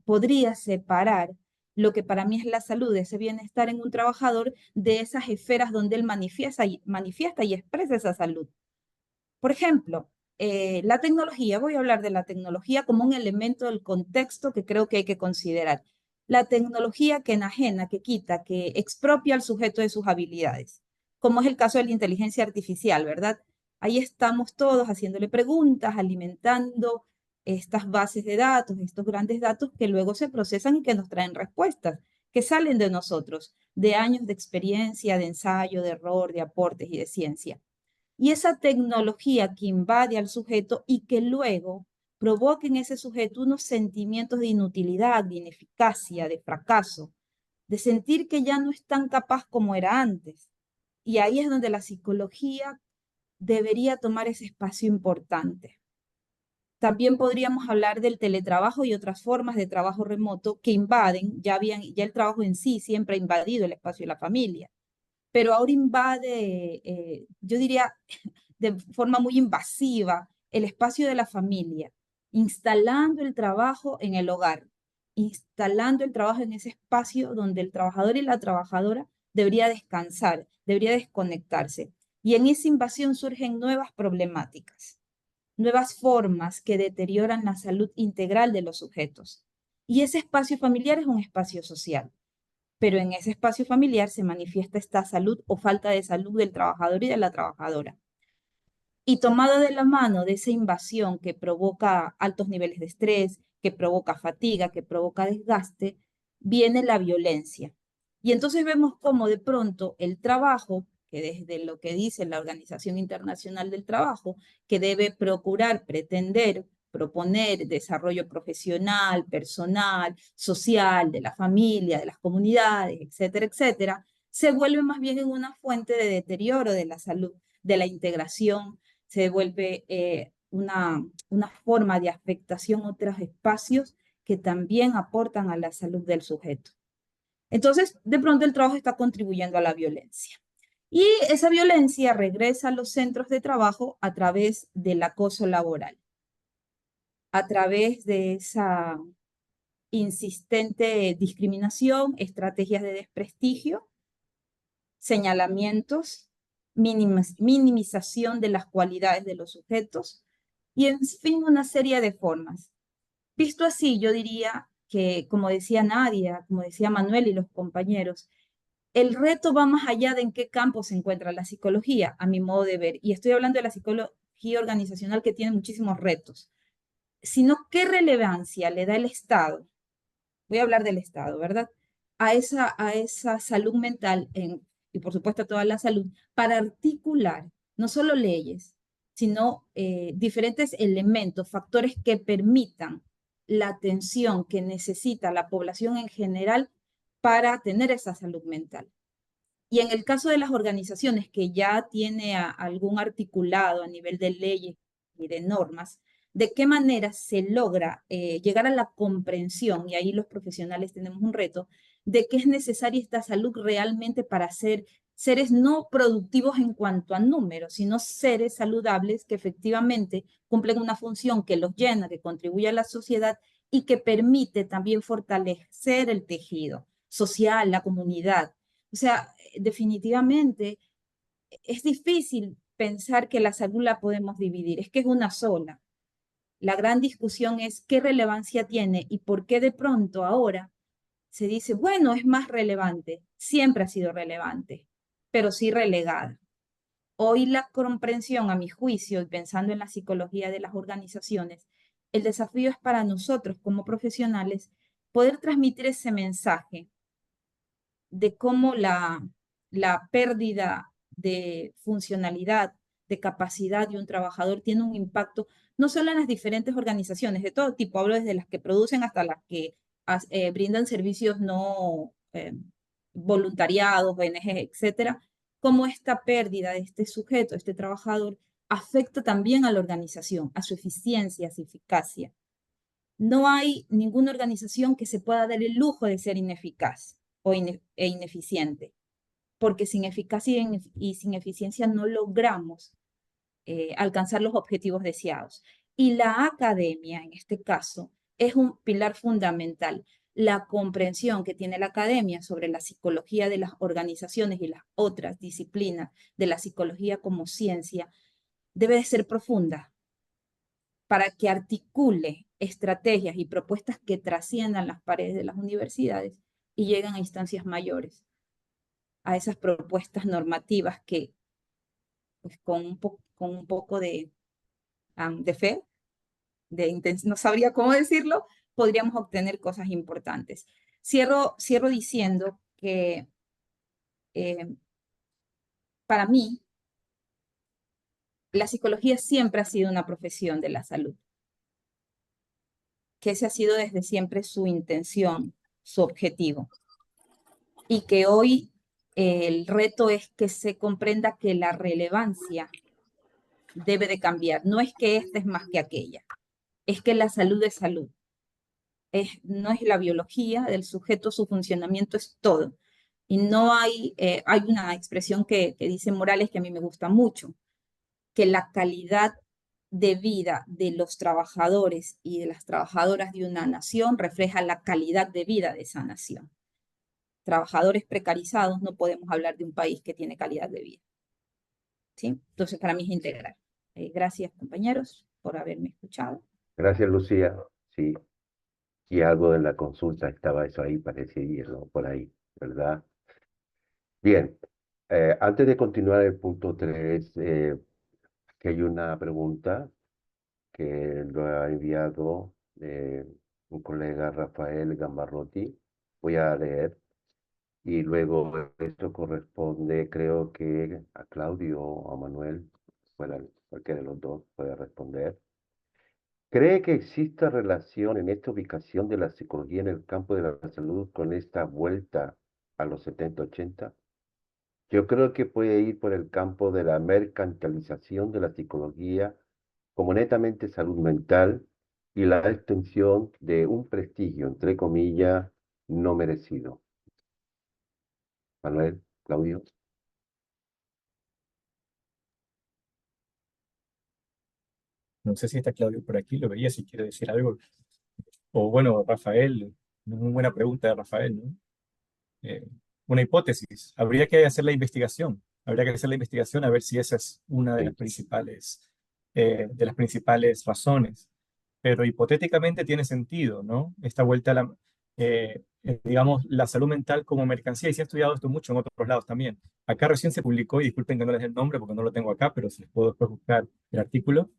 podría separar lo que para mí es la salud, ese bienestar en un trabajador, de esas esferas donde él manifiesta y expresa esa salud. Por ejemplo, la tecnología, voy a hablar de la tecnología como un elemento del contexto que creo que hay que considerar. La tecnología que enajena, que quita, que expropia al sujeto de sus habilidades, como es el caso de la inteligencia artificial, ¿verdad? Ahí estamos todos haciéndole preguntas, alimentando estas bases de datos, estos grandes datos que luego se procesan y que nos traen respuestas, que salen de nosotros, de años de experiencia, de ensayo, de error, de aportes y de ciencia. Y esa tecnología que invade al sujeto y que luego provoca en ese sujeto unos sentimientos de inutilidad, de ineficacia, de fracaso, de sentir que ya no es tan capaz como era antes. Y ahí es donde la psicología debería tomar ese espacio importante. También podríamos hablar del teletrabajo y otras formas de trabajo remoto que invaden, ya el trabajo en sí siempre ha invadido el espacio de la familia, pero ahora invade, yo diría, de forma muy invasiva el espacio de la familia, instalando el trabajo en el hogar, instalando el trabajo en ese espacio donde el trabajador y la trabajadora debería descansar, debería desconectarse. Y en esa invasión surgen nuevas problemáticas, nuevas formas que deterioran la salud integral de los sujetos. Y ese espacio familiar es un espacio social, pero en ese espacio familiar se manifiesta esta salud o falta de salud del trabajador y de la trabajadora. Y tomado de la mano de esa invasión que provoca altos niveles de estrés, que provoca fatiga, que provoca desgaste, viene la violencia. Y entonces vemos cómo de pronto el trabajo, que desde lo que dice la Organización Internacional del Trabajo, que debe procurar, pretender, proponer desarrollo profesional, personal, social, de la familia, de las comunidades, etcétera, etcétera, se vuelve más bien en una fuente de deterioro de la salud, de la integración, se vuelve una forma de afectación a otros espacios que también aportan a la salud del sujeto. Entonces, de pronto el trabajo está contribuyendo a la violencia. Y esa violencia regresa a los centros de trabajo a través del acoso laboral, a través de esa insistente discriminación, estrategias de desprestigio, señalamientos, minimización de las cualidades de los sujetos y, en fin, una serie de formas. Visto así, yo diría que, como decía Nadia, como decía Manuel y los compañeros, El reto va más allá de en qué campo se encuentra la psicología, a mi modo de ver, y estoy hablando de la psicología organizacional que tiene muchísimos retos, sino qué relevancia le da el Estado, voy a hablar del Estado, ¿verdad? A esa salud mental y por supuesto a toda la salud, para articular no solo leyes, sino diferentes elementos, factores que permitan la atención que necesita la población en general para tener esa salud mental. Y en el caso de las organizaciones que ya tiene algún articulado a nivel de leyes y de normas, ¿de qué manera se logra llegar a la comprensión? Y ahí los profesionales tenemos un reto de que es necesaria esta salud realmente para ser seres no productivos en cuanto a números, sino seres saludables que efectivamente cumplen una función que los llena, que contribuye a la sociedad y que permite también fortalecer el tejido social, la comunidad. O sea, definitivamente es difícil pensar que la salud la podemos dividir, es que es una sola. La gran discusión es qué relevancia tiene y por qué de pronto ahora se dice, bueno, es más relevante, siempre ha sido relevante, pero sí relegada. Hoy la comprensión, a mi juicio, y pensando en la psicología de las organizaciones, el desafío es para nosotros como profesionales poder transmitir ese mensaje de cómo la pérdida de funcionalidad, de capacidad de un trabajador tiene un impacto no solo en las diferentes organizaciones de todo tipo, hablo desde las que producen hasta las que brindan servicios no voluntariados, ONG, etcétera, cómo esta pérdida de este sujeto, este trabajador, afecta también a la organización, a su eficiencia, a su eficacia. No hay ninguna organización que se pueda dar el lujo de ser ineficaz e ineficiente, porque sin eficacia y sin eficiencia no logramos alcanzar los objetivos deseados. Y la academia, en este caso, es un pilar fundamental. La comprensión que tiene la academia sobre la psicología de las organizaciones y las otras disciplinas de la psicología como ciencia debe de ser profunda para que articule estrategias y propuestas que trasciendan las paredes de las universidades y lleguen a instancias mayores, a esas propuestas normativas que, pues, con un poco de fe, no sabría cómo decirlo, podríamos obtener cosas importantes. Cierro diciendo que para mí la psicología siempre ha sido una profesión de la salud, que ese ha sido desde siempre su intención, su objetivo, y que hoy el reto es que se comprenda que la relevancia debe de cambiar. No es que esta es más que aquella, es que la salud es salud. No es la biología del sujeto, su funcionamiento es todo. Y no hay una expresión que dice Morales que a mí me gusta mucho, que la calidad de vida de los trabajadores y de las trabajadoras de una nación refleja la calidad de vida de esa nación. Trabajadores precarizados, no podemos hablar de un país que tiene calidad de vida. ¿Sí? Entonces, para mí es integral. Gracias, compañeros, por haberme escuchado. Gracias, Lucía. Sí, y algo de la consulta estaba eso ahí, parecía, ¿no? Por ahí, ¿verdad? Bien, antes de continuar el punto 3, que hay una pregunta que lo ha enviado un colega, Rafael Gambarrotti. Voy a leer y luego esto corresponde, creo que a Claudio o a Manuel, cualquiera de los dos puede responder. ¿Cree que exista relación en esta ubicación de la psicología en el campo de la salud con esta vuelta a los 70-80? Yo creo que puede ir por el campo de la mercantilización de la psicología como netamente salud mental y la extensión de un prestigio, entre comillas, no merecido. Manuel, Claudio. No sé si está Claudio por aquí, lo veía si quiere decir algo. O bueno, Rafael, muy buena pregunta de Rafael, ¿no? Una hipótesis. Habría que hacer la investigación. Habría que hacer la investigación a ver si esa es una de las principales razones. Pero hipotéticamente tiene sentido, ¿no? Esta vuelta digamos, la salud mental como mercancía, y se ha estudiado esto mucho en otros lados también. Acá recién se publicó, y disculpen que no les dé el nombre porque no lo tengo acá, pero si les puedo después buscar el artículo,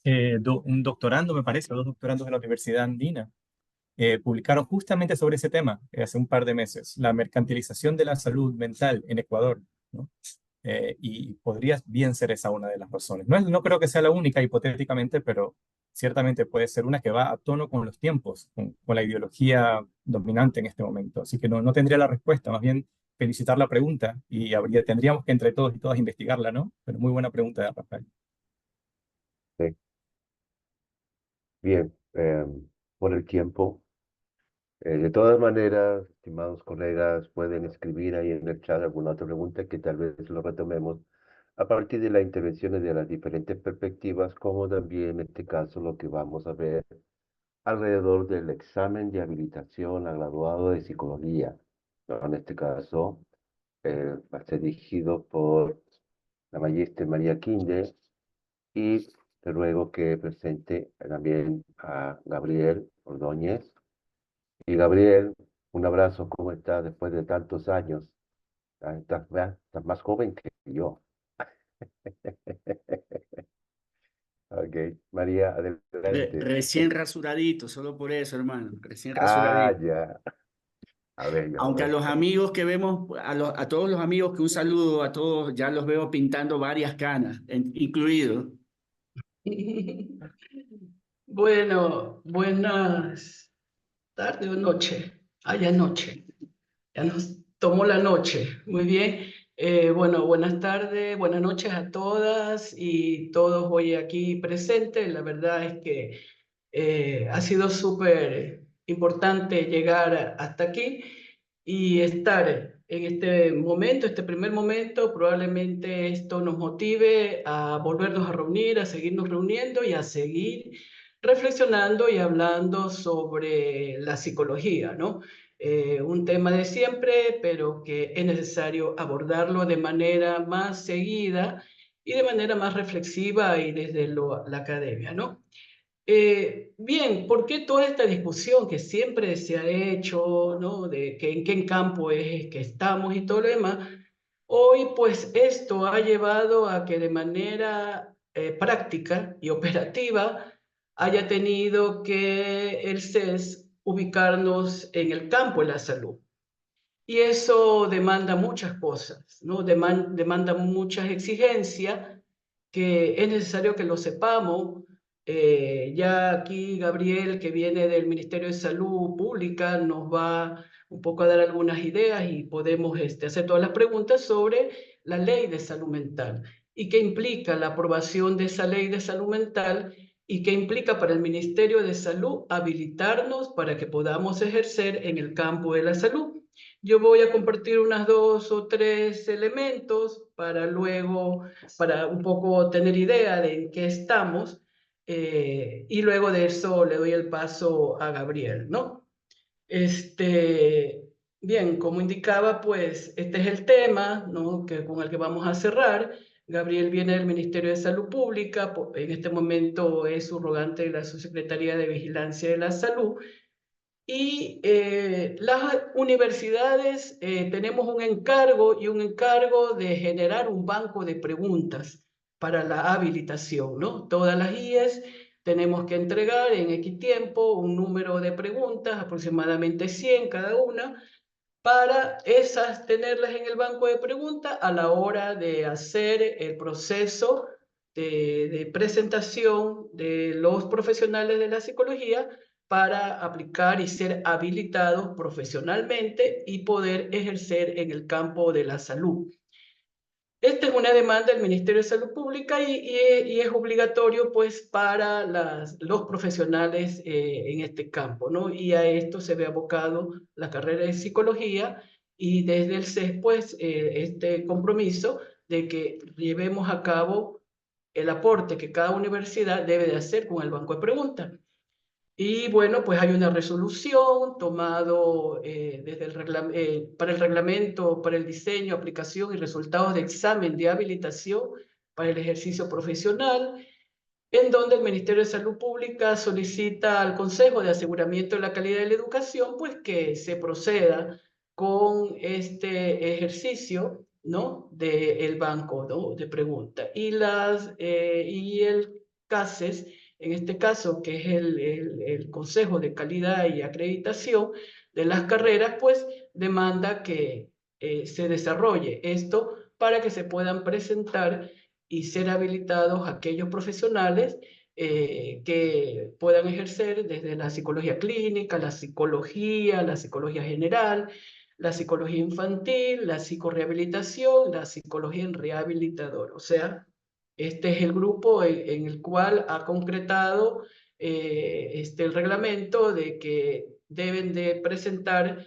un doctorando, me parece, o dos doctorandos de la Universidad Andina, publicaron justamente sobre ese tema hace un par de meses, la mercantilización de la salud mental en Ecuador, ¿no? Y podría bien ser esa una de las razones. No creo que sea la única hipotéticamente, pero ciertamente puede ser una que va a tono con los tiempos, con la ideología dominante en este momento. Así que no tendría la respuesta, más bien felicitar la pregunta y tendríamos que entre todos y todas investigarla, ¿no? Pero muy buena pregunta de Rafael. Sí. Bien, por el tiempo. De todas maneras, estimados colegas, pueden escribir ahí en el chat alguna otra pregunta que tal vez lo retomemos a partir de las intervenciones de las diferentes perspectivas, como también en este caso lo que vamos a ver alrededor del examen de habilitación a graduado de psicología, ¿no? En este caso, va a ser dirigido por la magíster María Quinde y te ruego que presente también a Gabriel Ordóñez. Y Gabriel, un abrazo, ¿cómo estás después de tantos años? Estás más joven que yo. Ok, María, adelante. Recién rasuradito, solo por eso, hermano. Recién Ah, rasuradito. ya. A ver, ya Aunque a veo. los amigos que vemos, a todos los amigos que un saludo a todos, ya los veo pintando varias canas, incluido. Bueno, buenas tardes o noche. Ya noche. Ya nos tomó la noche. Muy bien. Bueno, buenas tardes, buenas noches a todas y todos hoy aquí presentes. La verdad es que ha sido súper importante llegar hasta aquí y estar en este momento, este primer momento. Probablemente esto nos motive a volvernos a reunir, a seguirnos reuniendo y a seguir reflexionando y hablando sobre la psicología, ¿no? Un tema de siempre, pero que es necesario abordarlo de manera más seguida y de manera más reflexiva y desde la academia, ¿no? Bien, ¿por qué toda esta discusión que siempre se ha hecho, ¿no? De que en qué campo es que estamos y todo lo demás? Hoy, pues, esto ha llevado a que de manera práctica y operativa haya tenido que el CES ubicarnos en el campo de la salud. Y eso demanda muchas cosas, ¿no? Demanda muchas exigencias que es necesario que lo sepamos. Ya aquí Gabriel, que viene del Ministerio de Salud Pública, nos va un poco a dar algunas ideas y podemos hacer todas las preguntas sobre la ley de salud mental y qué implica la aprobación de esa ley de salud mental y qué implica para el Ministerio de Salud habilitarnos para que podamos ejercer en el campo de la salud. Yo voy a compartir unas 2 o 3 elementos para luego, para un poco tener idea de en qué estamos, y luego de eso le doy el paso a Gabriel, ¿no? Bien, como indicaba, pues este es el tema, ¿no? Con el que vamos a cerrar. Gabriel viene del Ministerio de Salud Pública, en este momento es subrogante de la Subsecretaría de Vigilancia de la Salud. Y las universidades tenemos un encargo de generar un banco de preguntas para la habilitación, ¿no? Todas las IES tenemos que entregar en X tiempo un número de preguntas, aproximadamente 100 cada una, para esas tenerlas en el banco de preguntas a la hora de hacer el proceso de presentación de los profesionales de la psicología para aplicar y ser habilitados profesionalmente y poder ejercer en el campo de la salud. Esta es una demanda del Ministerio de Salud Pública y es obligatorio, pues, para los profesionales en este campo, ¿no? Y a esto se ve abocado la carrera de psicología y desde el CES, pues, este compromiso de que llevemos a cabo el aporte que cada universidad debe de hacer con el banco de preguntas. Y bueno, pues hay una resolución tomado para el reglamento, para el diseño, aplicación y resultados de examen de habilitación para el ejercicio profesional. en donde el Ministerio de Salud Pública solicita al Consejo de Aseguramiento de la Calidad de la Educación, pues que se proceda con este ejercicio, ¿no? Del banco, ¿no? De pregunta. Y el CASES, en este caso, que es el Consejo de Calidad y Acreditación de las carreras, pues demanda que se desarrolle esto para que se puedan presentar y ser habilitados aquellos profesionales que puedan ejercer desde la psicología clínica, la psicología general, la psicología infantil, la psicorehabilitación, la psicología en rehabilitador. O sea, este es el grupo en el cual ha concretado el reglamento de que deben de presentar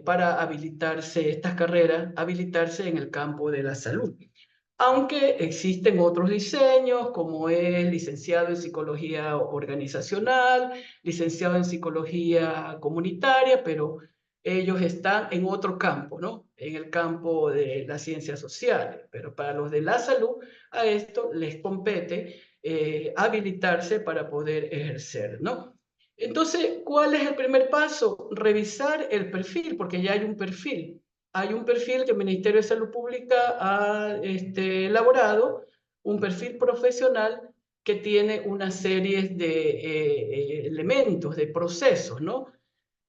para habilitarse estas carreras, habilitarse en el campo de la salud. Aunque existen otros diseños, como es licenciado en psicología organizacional, licenciado en psicología comunitaria, pero ellos están en otro campo, ¿no? En el campo de las ciencias sociales. Pero para los de la salud, a esto les compete habilitarse para poder ejercer, ¿no? Entonces, ¿cuál es el primer paso? Revisar el perfil, porque ya hay un perfil. Hay un perfil que el Ministerio de Salud Pública ha elaborado, un perfil profesional que tiene una serie de elementos, de procesos, ¿no?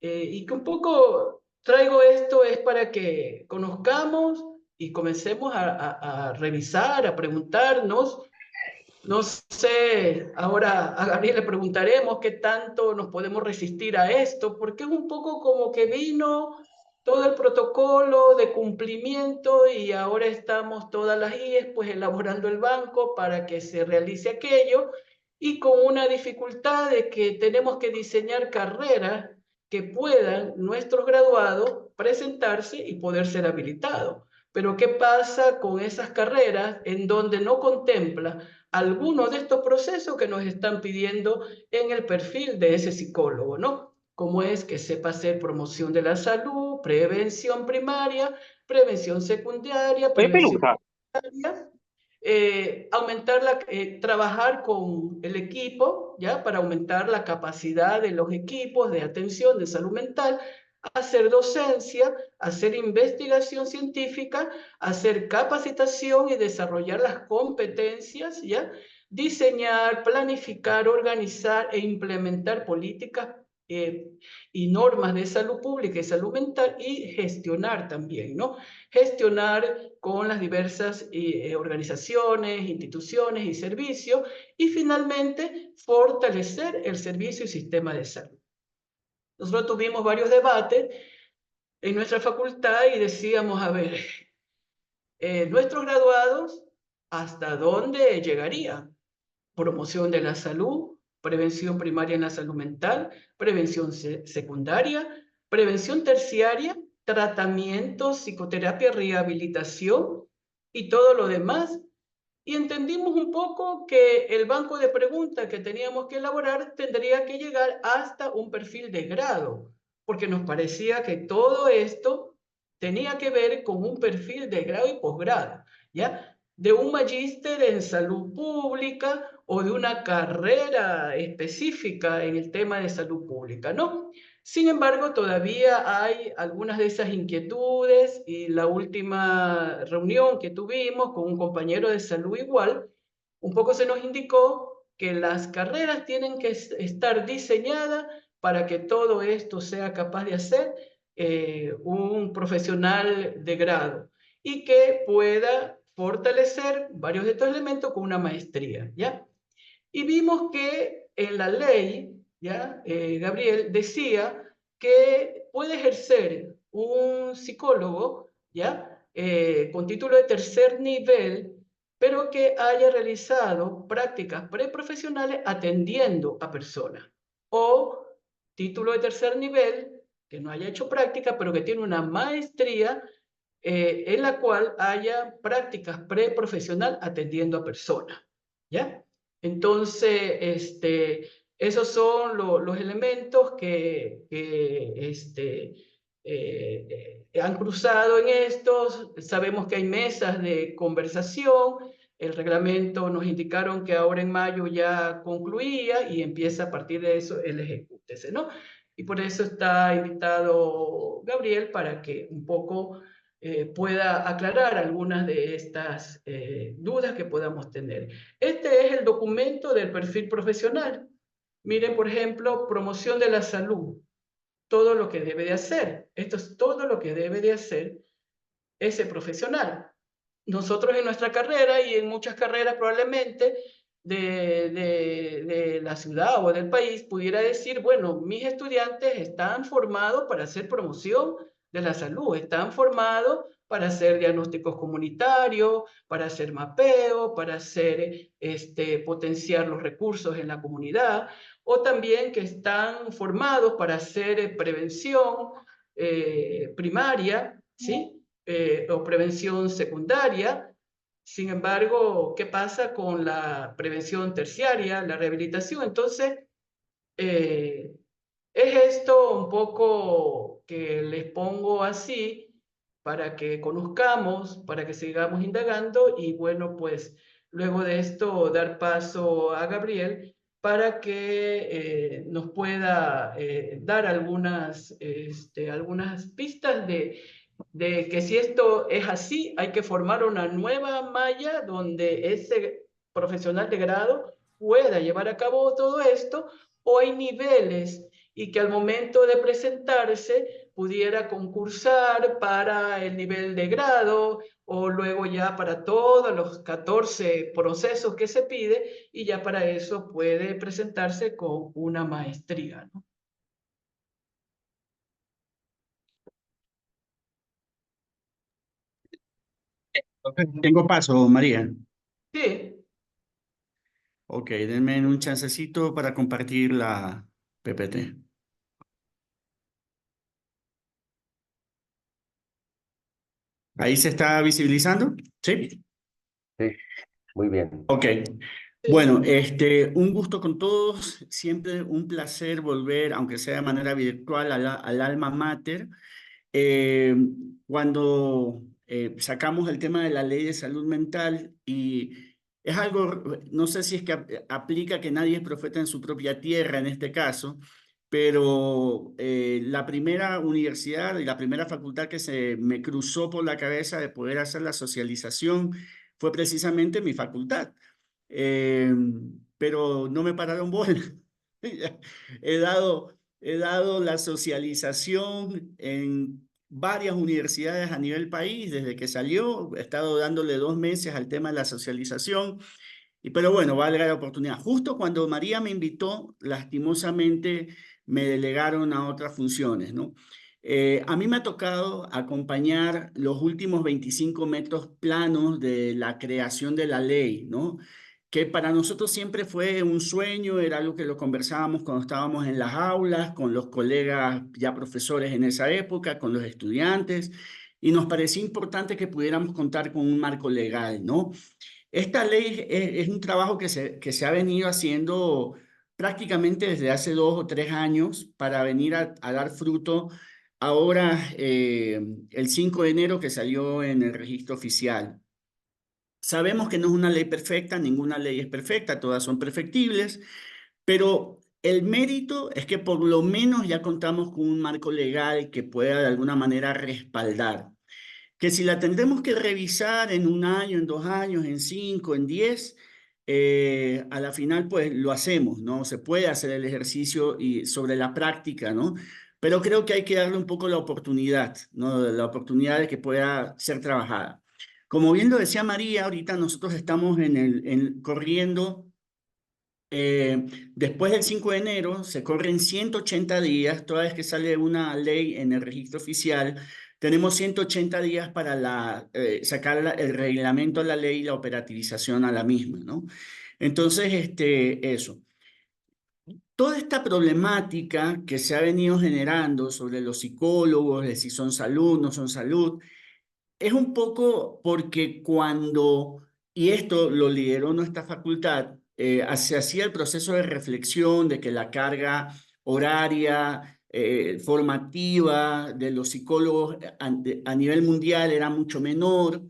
Y que un poco traigo esto es para que conozcamos y comencemos a revisar, a preguntarnos. No sé, ahora a Gabriel le preguntaremos qué tanto nos podemos resistir a esto, porque es un poco como que vino todo el protocolo de cumplimiento y ahora estamos todas las IES pues elaborando el banco para que se realice aquello y con una dificultad de que tenemos que diseñar carreras que puedan nuestros graduados presentarse y poder ser habilitados. Pero ¿qué pasa con esas carreras en donde no contempla algunos de estos procesos que nos están pidiendo en el perfil de ese psicólogo, ¿no? Como es que sepa hacer promoción de la salud, prevención primaria, prevención secundaria, prevención terciaria, trabajar con el equipo, ¿ya? Para aumentar la capacidad de los equipos de atención de salud mental, hacer docencia, hacer investigación científica, hacer capacitación y desarrollar las competencias, ¿ya? Diseñar, planificar, organizar e implementar políticas y normas de salud pública y salud mental y gestionar también, ¿no? Gestionar con las diversas organizaciones, instituciones y servicios y finalmente fortalecer el servicio y sistema de salud. Nosotros tuvimos varios debates en nuestra facultad y decíamos, a ver, nuestros graduados, ¿hasta dónde llegarían? Promoción de la salud, prevención primaria en la salud mental, prevención secundaria, prevención terciaria, tratamiento, psicoterapia, rehabilitación y todo lo demás. Y entendimos un poco que el banco de preguntas que teníamos que elaborar tendría que llegar hasta un perfil de grado, porque nos parecía que todo esto tenía que ver con un perfil de grado y posgrado, ¿ya? De un magíster en salud pública o de una carrera específica en el tema de salud pública, ¿no? Sin embargo, todavía hay algunas de esas inquietudes y la última reunión que tuvimos con un compañero de salud igual, un poco se nos indicó que las carreras tienen que estar diseñadas para que todo esto sea capaz de hacer un profesional de grado y que pueda fortalecer varios de estos elementos con una maestría, ¿ya? Y vimos que en la ley, ¿ya? Gabriel decía que puede ejercer un psicólogo, ¿ya? Con título de tercer nivel, pero que haya realizado prácticas preprofesionales atendiendo a personas. O título de tercer nivel, que no haya hecho práctica, pero que tiene una maestría en la cual haya prácticas preprofesional atendiendo a personas, ¿ya? Entonces, esos son los elementos que han cruzado en estos. Sabemos que hay mesas de conversación El reglamento nos indicaron que ahora en mayo ya concluía y empieza a partir de eso el ejecútese, ¿no? Y por eso está invitado Gabriel para que un poco pueda aclarar algunas de estas dudas que podamos tener. Este es el documento del perfil profesional. Miren, por ejemplo, promoción de la salud. Todo lo que debe de hacer. Esto es todo lo que debe de hacer ese profesional. Nosotros en nuestra carrera y en muchas carreras probablemente de la ciudad o del país pudiera decir, bueno, mis estudiantes están formados para hacer promoción de la salud, están formados para hacer diagnósticos comunitarios, para hacer mapeo, para hacer, potenciar los recursos en la comunidad, o también que están formados para hacer prevención primaria, ¿sí? O prevención secundaria. Sin embargo, ¿qué pasa con la prevención terciaria, la rehabilitación? Entonces, es esto un poco que les pongo así para que conozcamos, para que sigamos indagando y bueno, pues luego de esto dar paso a Gabriel para que nos pueda dar algunas pistas de que si esto es así, hay que formar una nueva malla donde ese profesional de grado pueda llevar a cabo todo esto, o hay niveles y que al momento de presentarse pudiera concursar para el nivel de grado o luego ya para todos los 14 procesos que se pide y ya para eso puede presentarse con una maestría, ¿no? Tengo paso, María. Sí. Ok, denme un chancecito para compartir la PPT. ¿Ahí se está visibilizando? Sí. Sí, muy bien. Ok. Bueno, un gusto con todos. Siempre un placer volver, aunque sea de manera virtual, al alma mater. Cuando sacamos el tema de la ley de salud mental y es algo, no sé si es que aplica que nadie es profeta en su propia tierra en este caso, pero la primera universidad y la primera facultad que se me cruzó por la cabeza de poder hacer la socialización fue precisamente mi facultad. Pero no me pararon bola. He dado la socialización en varias universidades a nivel país desde que salió. He estado dándole 2 meses al tema de la socialización. Pero bueno, valga la oportunidad. Justo cuando María me invitó, lastimosamente me delegaron a otras funciones, ¿no? A mí me ha tocado acompañar los últimos 25 metros planos de la creación de la ley, ¿no? Que para nosotros siempre fue un sueño, era algo que lo conversábamos cuando estábamos en las aulas, con los colegas ya profesores en esa época, con los estudiantes, y nos parecía importante que pudiéramos contar con un marco legal, ¿no? Esta ley es un trabajo que se ha venido haciendo prácticamente desde hace 2 o 3 años para venir a dar fruto ahora el 5 de enero que salió en el registro oficial. Sabemos que no es una ley perfecta, ninguna ley es perfecta, todas son perfectibles, pero el mérito es que por lo menos ya contamos con un marco legal que pueda de alguna manera respaldar. Que si la tendremos que revisar en 1 año, en 2 años, en 5, en 10, a la final pues lo hacemos, ¿no? Se puede hacer el ejercicio y sobre la práctica, ¿no? Pero creo que hay que darle un poco la oportunidad, ¿no? La oportunidad de que pueda ser trabajada. Como bien lo decía María, ahorita nosotros estamos corriendo, después del 5 de enero, se corren 180 días, toda vez que sale una ley en el registro oficial, tenemos 180 días para sacar el reglamento a la ley y la operativización a la misma, ¿no? Entonces, eso. Toda esta problemática que se ha venido generando sobre los psicólogos, de si son salud, no son salud, es un poco porque y esto lo lideró nuestra facultad, se hacía el proceso de reflexión de que la carga horaria, formativa de los psicólogos a nivel mundial era mucho menor.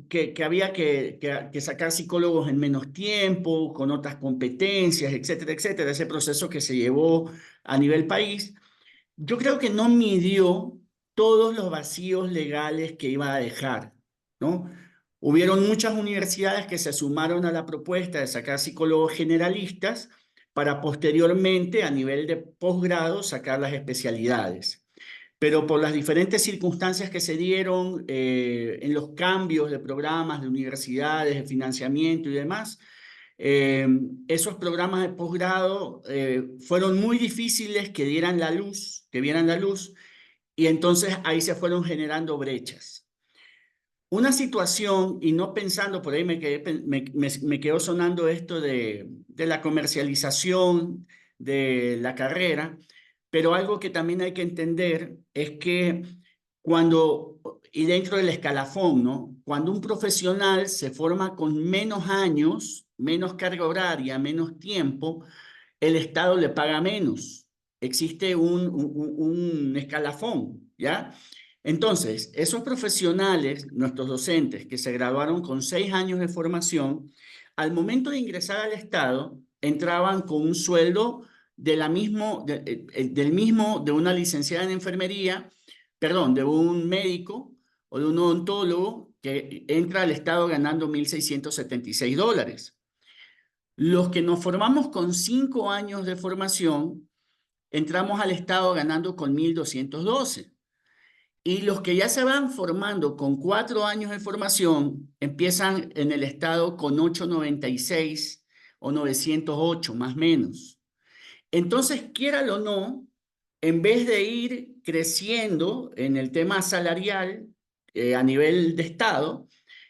que había que sacar psicólogos en menos tiempo, con otras competencias, etcétera, etcétera, ese proceso que se llevó a nivel país, yo creo que no midió todos los vacíos legales que iba a dejar, ¿no? Hubieron muchas universidades que se sumaron a la propuesta de sacar psicólogos generalistas para posteriormente, a nivel de posgrado, sacar las especialidades. Pero por las diferentes circunstancias que se dieron en los cambios de programas, de universidades, de financiamiento y demás, esos programas de posgrado fueron muy difíciles que vieran la luz, y entonces ahí se fueron generando brechas. Una situación, y no pensando, por ahí me quedó sonando esto de la comercialización de la carrera, pero algo que también hay que entender es que y dentro del escalafón, ¿no? Cuando un profesional se forma con menos años, menos carga horaria, menos tiempo, el Estado le paga menos. Existe un escalafón, ¿ya? Entonces, esos profesionales, nuestros docentes, que se graduaron con 6 años de formación, al momento de ingresar al Estado, entraban con un sueldo del mismo de una licenciada en enfermería, perdón, de un médico o de un odontólogo que entra al Estado ganando $1,676. Los que nos formamos con 5 años de formación, entramos al Estado ganando con 1,212. Y los que ya se van formando con 4 años de formación, empiezan en el Estado con 896 o 908, más o menos. Entonces, quiéralo o no, en vez de ir creciendo en el tema salarial a nivel de Estado,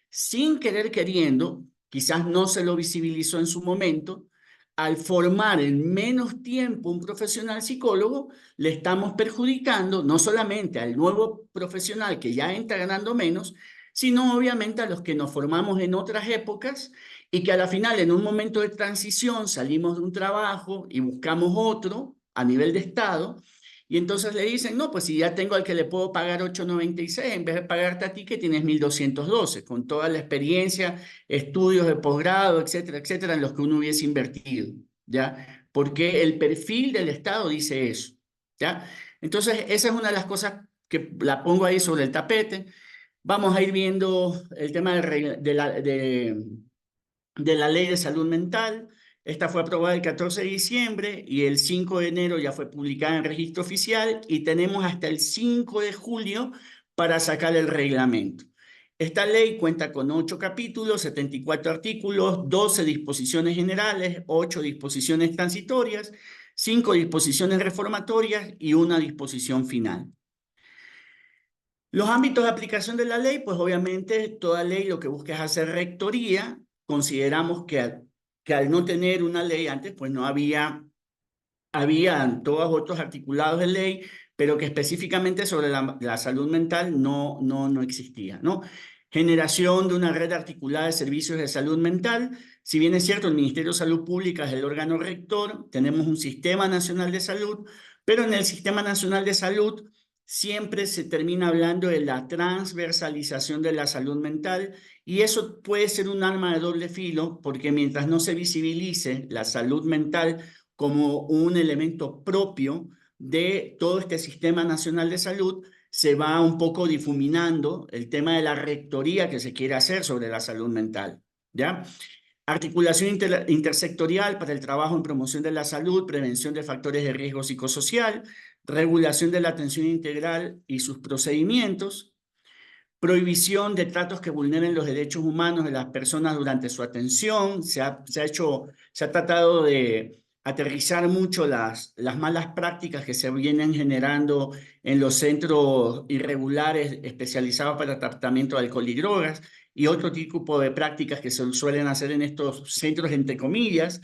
sin querer queriendo, quizás no se lo visibilizó en su momento, al formar en menos tiempo un profesional psicólogo, le estamos perjudicando no solamente al nuevo profesional que ya entra ganando menos, sino obviamente a los que nos formamos en otras épocas y que a la final, en un momento de transición, salimos de un trabajo y buscamos otro a nivel de Estado, y entonces le dicen, no, pues si ya tengo al que le puedo pagar 896, en vez de pagarte a ti que tienes 1,212, con toda la experiencia, estudios de posgrado, etcétera, etcétera, en los que uno hubiese invertido, ¿ya? Porque el perfil del Estado dice eso, ¿ya? Entonces, esa es una de las cosas que la pongo ahí sobre el tapete. Vamos a ir viendo el tema de la Ley de Salud Mental. Esta fue aprobada el 14 de diciembre y el 5 de enero ya fue publicada en registro oficial y tenemos hasta el 5 de julio para sacar el reglamento. Esta ley cuenta con 8 capítulos, 74 artículos, 12 disposiciones generales, 8 disposiciones transitorias, 5 disposiciones reformatorias y 1 disposición final. Los ámbitos de aplicación de la ley, pues obviamente toda ley lo que busca es hacer rectoría. Consideramos que al no tener una ley antes, pues no habían todos otros articulados de ley, pero que específicamente sobre la salud mental no existía, ¿no? Generación de una red articulada de servicios de salud mental. Si bien es cierto, el Ministerio de Salud Pública es el órgano rector, tenemos un Sistema Nacional de Salud, pero en el Sistema Nacional de Salud siempre se termina hablando de la transversalización de la salud mental, y eso puede ser un arma de doble filo, porque mientras no se visibilice la salud mental como un elemento propio de todo este Sistema Nacional de Salud, se va un poco difuminando el tema de la rectoría que se quiere hacer sobre la salud mental, ¿ya? Articulación intersectorial para el trabajo en promoción de la salud, prevención de factores de riesgo psicosocial, regulación de la atención integral y sus procedimientos, prohibición de tratos que vulneren los derechos humanos de las personas durante su atención. Se ha tratado de aterrizar mucho las malas prácticas que se vienen generando en los centros irregulares especializados para el tratamiento de alcohol y drogas y otro tipo de prácticas que se suelen hacer en estos centros, entre comillas.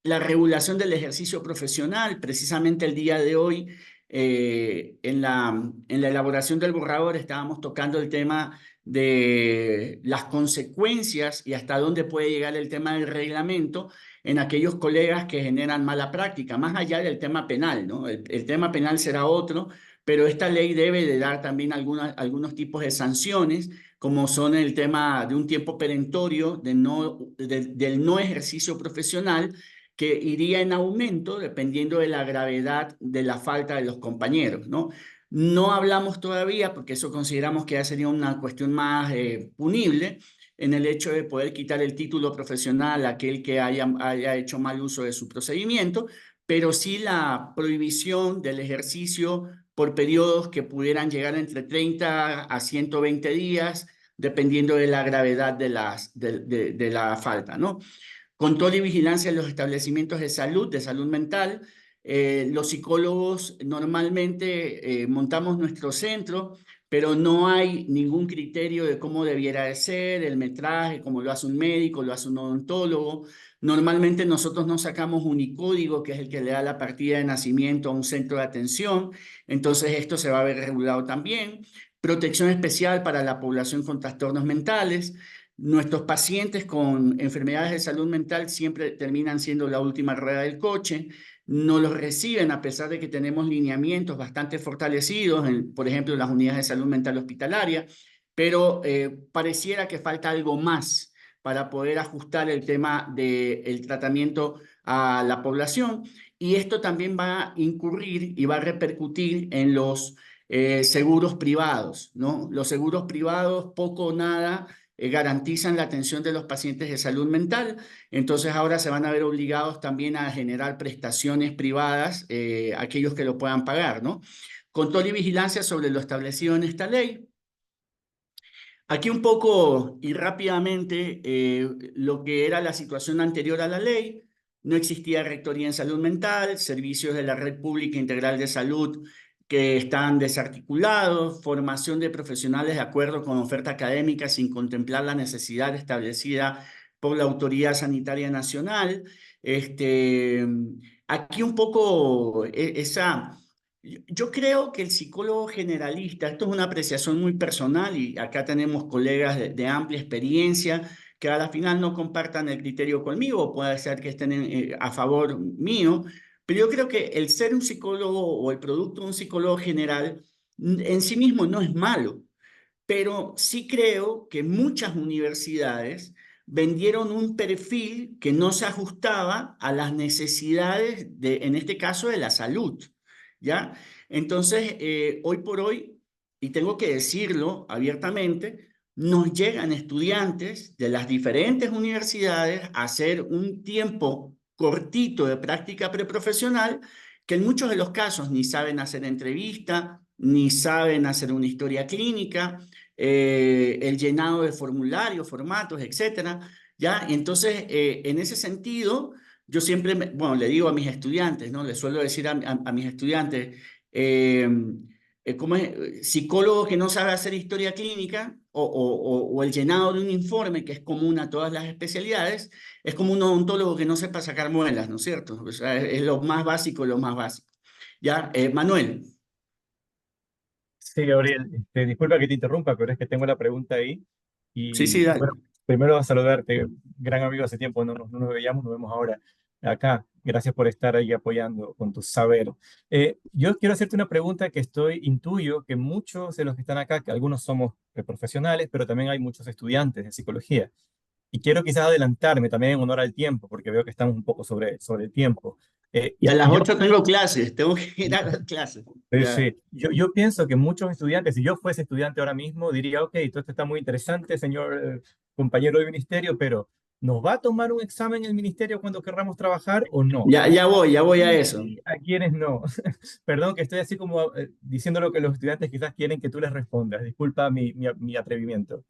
La regulación del ejercicio profesional. Precisamente el día de hoy, en la elaboración del borrador, estábamos tocando el tema de las consecuencias y hasta dónde puede llegar el tema del reglamento en aquellos colegas que generan mala práctica, más allá del tema penal, ¿no? El tema penal será otro, pero esta ley debe de dar también algunos tipos de sanciones como son el tema de un tiempo perentorio del no ejercicio profesional, que iría en aumento dependiendo de la gravedad de la falta de los compañeros, ¿no? No hablamos todavía, porque eso consideramos que ya sería una cuestión más punible, en el hecho de poder quitar el título profesional a aquel que haya hecho mal uso de su procedimiento, pero sí la prohibición del ejercicio por periodos que pudieran llegar entre 30 a 120 días, dependiendo de la gravedad de la falta, ¿no? Control y vigilancia en los establecimientos de salud mental. Los psicólogos normalmente montamos nuestro centro, pero no hay ningún criterio de cómo debiera de ser, el metraje, como lo hace un médico, lo hace un odontólogo. Normalmente nosotros no sacamos unicódigo, que es el que le da la partida de nacimiento a un centro de atención, entonces esto se va a ver regulado también. Protección especial para la población con trastornos mentales. Nuestros pacientes con enfermedades de salud mental siempre terminan siendo la última rueda del coche. No los reciben a pesar de que tenemos lineamientos bastante fortalecidos, por ejemplo, en las unidades de salud mental hospitalaria, pero pareciera que falta algo más para poder ajustar el tema del tratamiento a la población. Y esto también va a incurrir y va a repercutir en los seguros privados, ¿no? Los seguros privados, poco o nada, garantizan la atención de los pacientes de salud mental, entonces ahora se van a ver obligados también a generar prestaciones privadas, aquellos que lo puedan pagar, ¿no? Control y vigilancia sobre lo establecido en esta ley. Aquí un poco y rápidamente lo que era la situación anterior a la ley. No existía rectoría en salud mental, servicios de la red pública integral de salud que están desarticulados, formación de profesionales de acuerdo con oferta académica sin contemplar la necesidad establecida por la Autoridad Sanitaria Nacional. Aquí un poco esa... Yo creo que el psicólogo generalista, esto es una apreciación muy personal y acá tenemos colegas de amplia experiencia que a la final no compartan el criterio conmigo, puede ser que estén a favor mío, pero yo creo que el ser un psicólogo o el producto de un psicólogo general en sí mismo no es malo, pero sí creo que muchas universidades vendieron un perfil que no se ajustaba a las necesidades en este caso, de la salud, ¿ya? Entonces, hoy por hoy, y tengo que decirlo abiertamente, nos llegan estudiantes de las diferentes universidades a hacer un tiempo cortito de práctica preprofesional que en muchos de los casos ni saben hacer entrevista, ni saben hacer una historia clínica, el llenado de formularios, formatos, etcétera, ¿ya? Entonces, en ese sentido, yo siempre, bueno, le digo a mis estudiantes, ¿no? Les suelo decir a mis estudiantes, ¿cómo es? Psicólogo que no sabe hacer historia clínica o el llenado de un informe que es común a todas las especialidades, es como un odontólogo que no sepa sacar muelas, ¿no es cierto? O sea, es lo más básico, lo más básico. ¿Ya? Manuel. Sí, Gabriel, disculpa que te interrumpa, pero es que tengo la pregunta ahí. Sí, dale. Bueno, primero saludarte, gran amigo, hace tiempo no nos veíamos, nos vemos ahora acá. Gracias por estar ahí apoyando con tu saber. Yo quiero hacerte una pregunta que intuyo que muchos de los que están acá, que algunos somos profesionales, pero también hay muchos estudiantes de psicología. Y quiero quizás adelantarme también en honor al tiempo, porque veo que estamos un poco sobre el tiempo. Y a las 8 tengo clases, tengo que ir a las clases. Sí. Yo pienso que muchos estudiantes, si yo fuese estudiante ahora mismo, diría, ok, todo esto está muy interesante, señor compañero de ministerio, pero ¿nos va a tomar un examen el ministerio cuando querramos trabajar o no? Ya voy a eso. A quienes no. Perdón que estoy así como diciendo lo que los estudiantes quizás quieren que tú les respondas. Disculpa mi atrevimiento.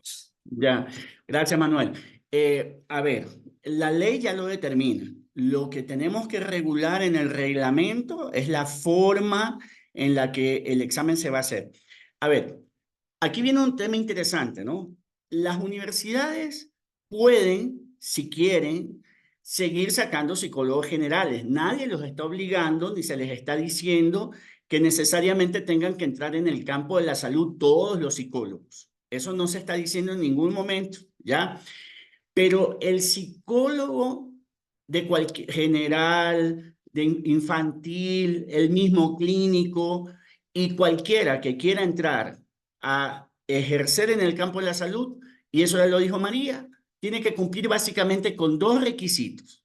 Ya, gracias Manuel. A ver, la ley ya lo determina. Lo que tenemos que regular en el reglamento es la forma en la que el examen se va a hacer. A ver, aquí viene un tema interesante, ¿no? Las universidades pueden, si quieren, seguir sacando psicólogos generales. Nadie los está obligando ni se les está diciendo que necesariamente tengan que entrar en el campo de la salud todos los psicólogos. Eso no se está diciendo en ningún momento, ¿ya? Pero el psicólogo de cualquier general, de infantil, el mismo clínico y cualquiera que quiera entrar a ejercer en el campo de la salud, y eso ya lo dijo María, tiene que cumplir básicamente con 2 requisitos.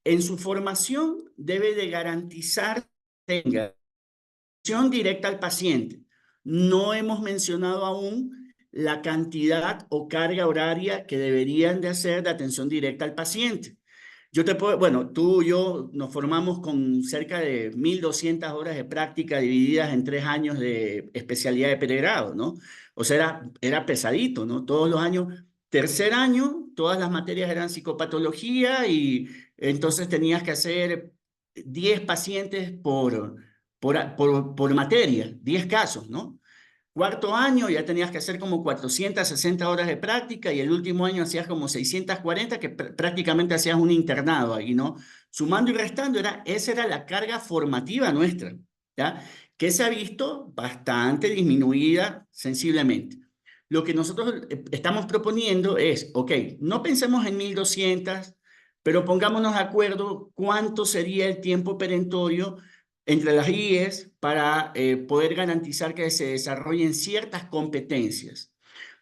En su formación debe de garantizar que tenga atención directa al paciente. No hemos mencionado aún la cantidad o carga horaria que deberían de hacer de atención directa al paciente. Yo te puedo, bueno, tú y yo nos formamos con cerca de 1.200 horas de práctica divididas en 3 años de especialidad de pregrado, ¿no? O sea, era pesadito, ¿no? Todos los años, tercer año, todas las materias eran psicopatología y entonces tenías que hacer 10 pacientes por materia, 10 casos, ¿no? Cuarto año ya tenías que hacer como 460 horas de práctica y el último año hacías como 640, que prácticamente hacías un internado ahí, ¿no? Sumando y restando, esa era la carga formativa nuestra, ¿ya? Que se ha visto bastante disminuida sensiblemente. Lo que nosotros estamos proponiendo es, ok, no pensemos en 1.200, pero pongámonos de acuerdo cuánto sería el tiempo perentorio entre las IES para poder garantizar que se desarrollen ciertas competencias.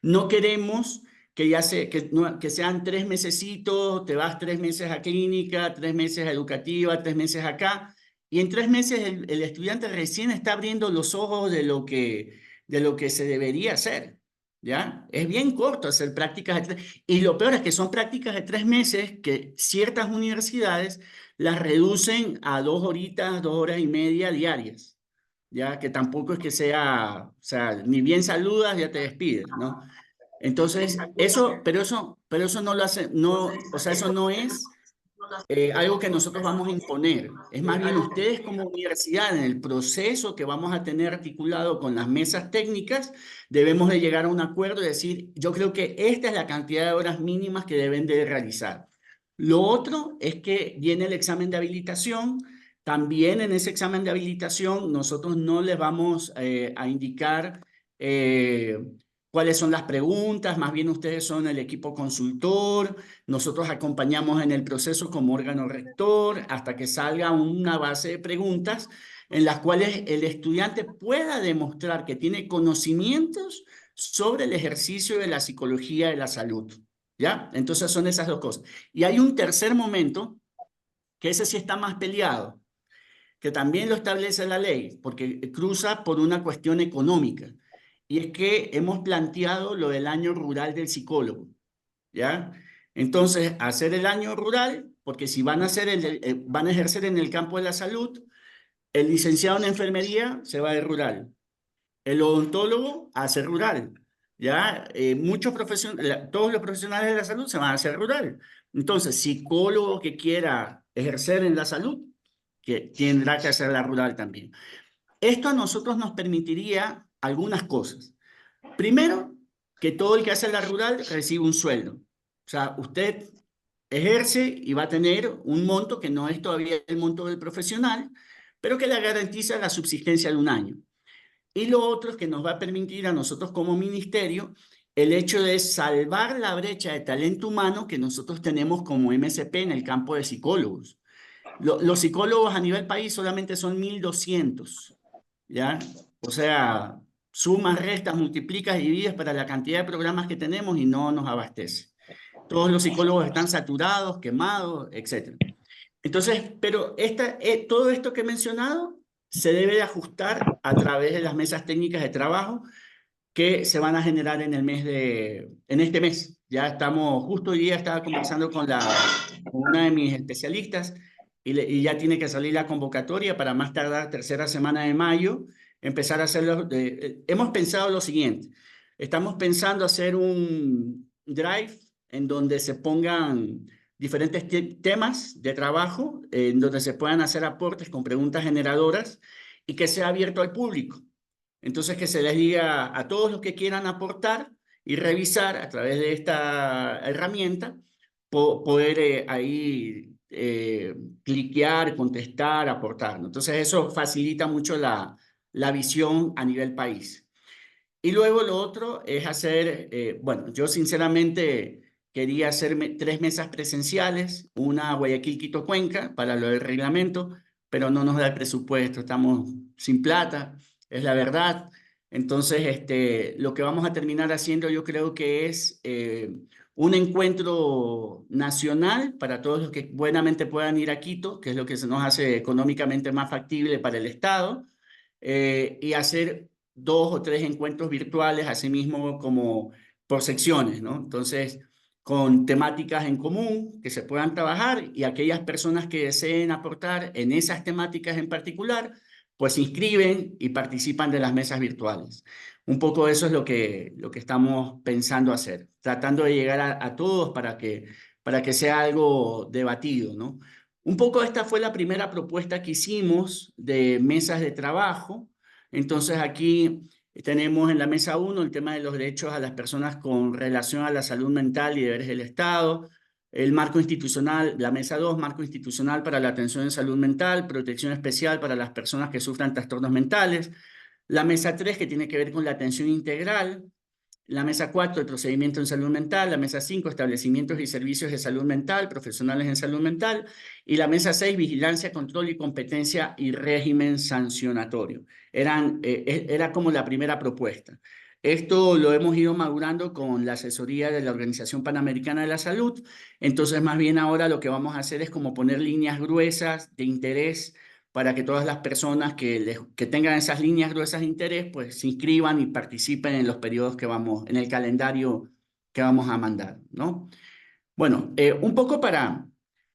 No queremos que sean 3 mesecitos, te vas 3 meses a clínica, 3 meses a educativa, 3 meses acá, y en 3 meses el estudiante recién está abriendo los ojos de lo que se debería hacer, ¿ya? Es bien corto hacer prácticas y lo peor es que son prácticas de 3 meses que ciertas universidades las reducen a 2 horitas, 2 horas y media diarias, ya que tampoco es que sea, o sea, ni bien saludas, ya te despides, ¿no? Entonces, pero eso no lo hace, no, o sea, eso no es algo que nosotros vamos a imponer. Es más bien ustedes como universidad, en el proceso que vamos a tener articulado con las mesas técnicas, debemos de llegar a un acuerdo y decir, yo creo que esta es la cantidad de horas mínimas que deben de realizar. Lo otro es que viene el examen de habilitación. También en ese examen de habilitación nosotros no les vamos a indicar cuáles son las preguntas, más bien ustedes son el equipo consultor, nosotros acompañamos en el proceso como órgano rector hasta que salga una base de preguntas en las cuales el estudiante pueda demostrar que tiene conocimientos sobre el ejercicio de la psicología de la salud, ¿ya? Entonces son esas 2 cosas. Y hay un tercer momento, que ese sí está más peleado, que también lo establece la ley, porque cruza por una cuestión económica. Y es que hemos planteado lo del año rural del psicólogo, ¿ya? Entonces, hacer el año rural, porque si van a ejercer en el campo de la salud, el licenciado en enfermería se va de rural, el odontólogo hace rural, ¿ya? Todos los profesionales de la salud se van a hacer rural. Entonces, psicólogo que quiera ejercer en la salud, que tendrá que hacer la rural también. Esto a nosotros nos permitiría algunas cosas. Primero, que todo el que hace la rural recibe un sueldo. O sea, usted ejerce y va a tener un monto que no es todavía el monto del profesional, pero que le garantiza la subsistencia de un año. Y lo otro es que nos va a permitir a nosotros como ministerio el hecho de salvar la brecha de talento humano que nosotros tenemos como MSP en el campo de psicólogos. Los psicólogos a nivel país solamente son 1.200, ¿ya? O sea, sumas, restas, multiplicas y divides para la cantidad de programas que tenemos y no nos abastece. Todos los psicólogos están saturados, quemados, etc. Entonces, pero todo esto que he mencionado se debe de ajustar a través de las mesas técnicas de trabajo que se van a generar en este mes. Ya estamos, justo hoy día estaba conversando con una de mis especialistas y ya tiene que salir la convocatoria para más tardar tercera semana de mayo, empezar a hacerlo. Hemos pensado lo siguiente, estamos pensando hacer un drive en donde se pongan diferentes temas de trabajo, en donde se puedan hacer aportes con preguntas generadoras y que sea abierto al público. Entonces, que se les diga a todos los que quieran aportar y revisar a través de esta herramienta, poder ahí cliquear, contestar, aportar, ¿no? Entonces, eso facilita mucho la visión a nivel país. Y luego lo otro es hacer, bueno, yo sinceramente quería hacer 3 mesas presenciales, una Guayaquil, Quito, Cuenca, para lo del reglamento, pero no nos da el presupuesto, estamos sin plata. Es la verdad. Entonces, lo que vamos a terminar haciendo yo creo que es un encuentro nacional para todos los que buenamente puedan ir a Quito, que es lo que se nos hace económicamente más factible para el Estado, y hacer 2 o 3 encuentros virtuales, asimismo como por secciones, ¿no? Entonces, con temáticas en común que se puedan trabajar y aquellas personas que deseen aportar en esas temáticas en particular, pues se inscriben y participan de las mesas virtuales. Un poco eso es lo que estamos pensando hacer, tratando de llegar a todos para que sea algo debatido, ¿no? Un poco esta fue la primera propuesta que hicimos de mesas de trabajo. Entonces aquí tenemos en la mesa 1 el tema de los derechos a las personas con relación a la salud mental y deberes del Estado. El marco institucional, la mesa 2, marco institucional para la atención en salud mental, protección especial para las personas que sufran trastornos mentales. La mesa 3, que tiene que ver con la atención integral. La mesa 4, el procedimiento en salud mental. La mesa 5, establecimientos y servicios de salud mental, profesionales en salud mental. Y la mesa 6, vigilancia, control y competencia y régimen sancionatorio. Era como la primera propuesta. Esto lo hemos ido madurando con la asesoría de la Organización Panamericana de la Salud. Entonces, más bien ahora lo que vamos a hacer es como poner líneas gruesas de interés para que todas las personas que tengan esas líneas gruesas de interés, pues se inscriban y participen en los periodos en el calendario que vamos a mandar, ¿no? Bueno, un poco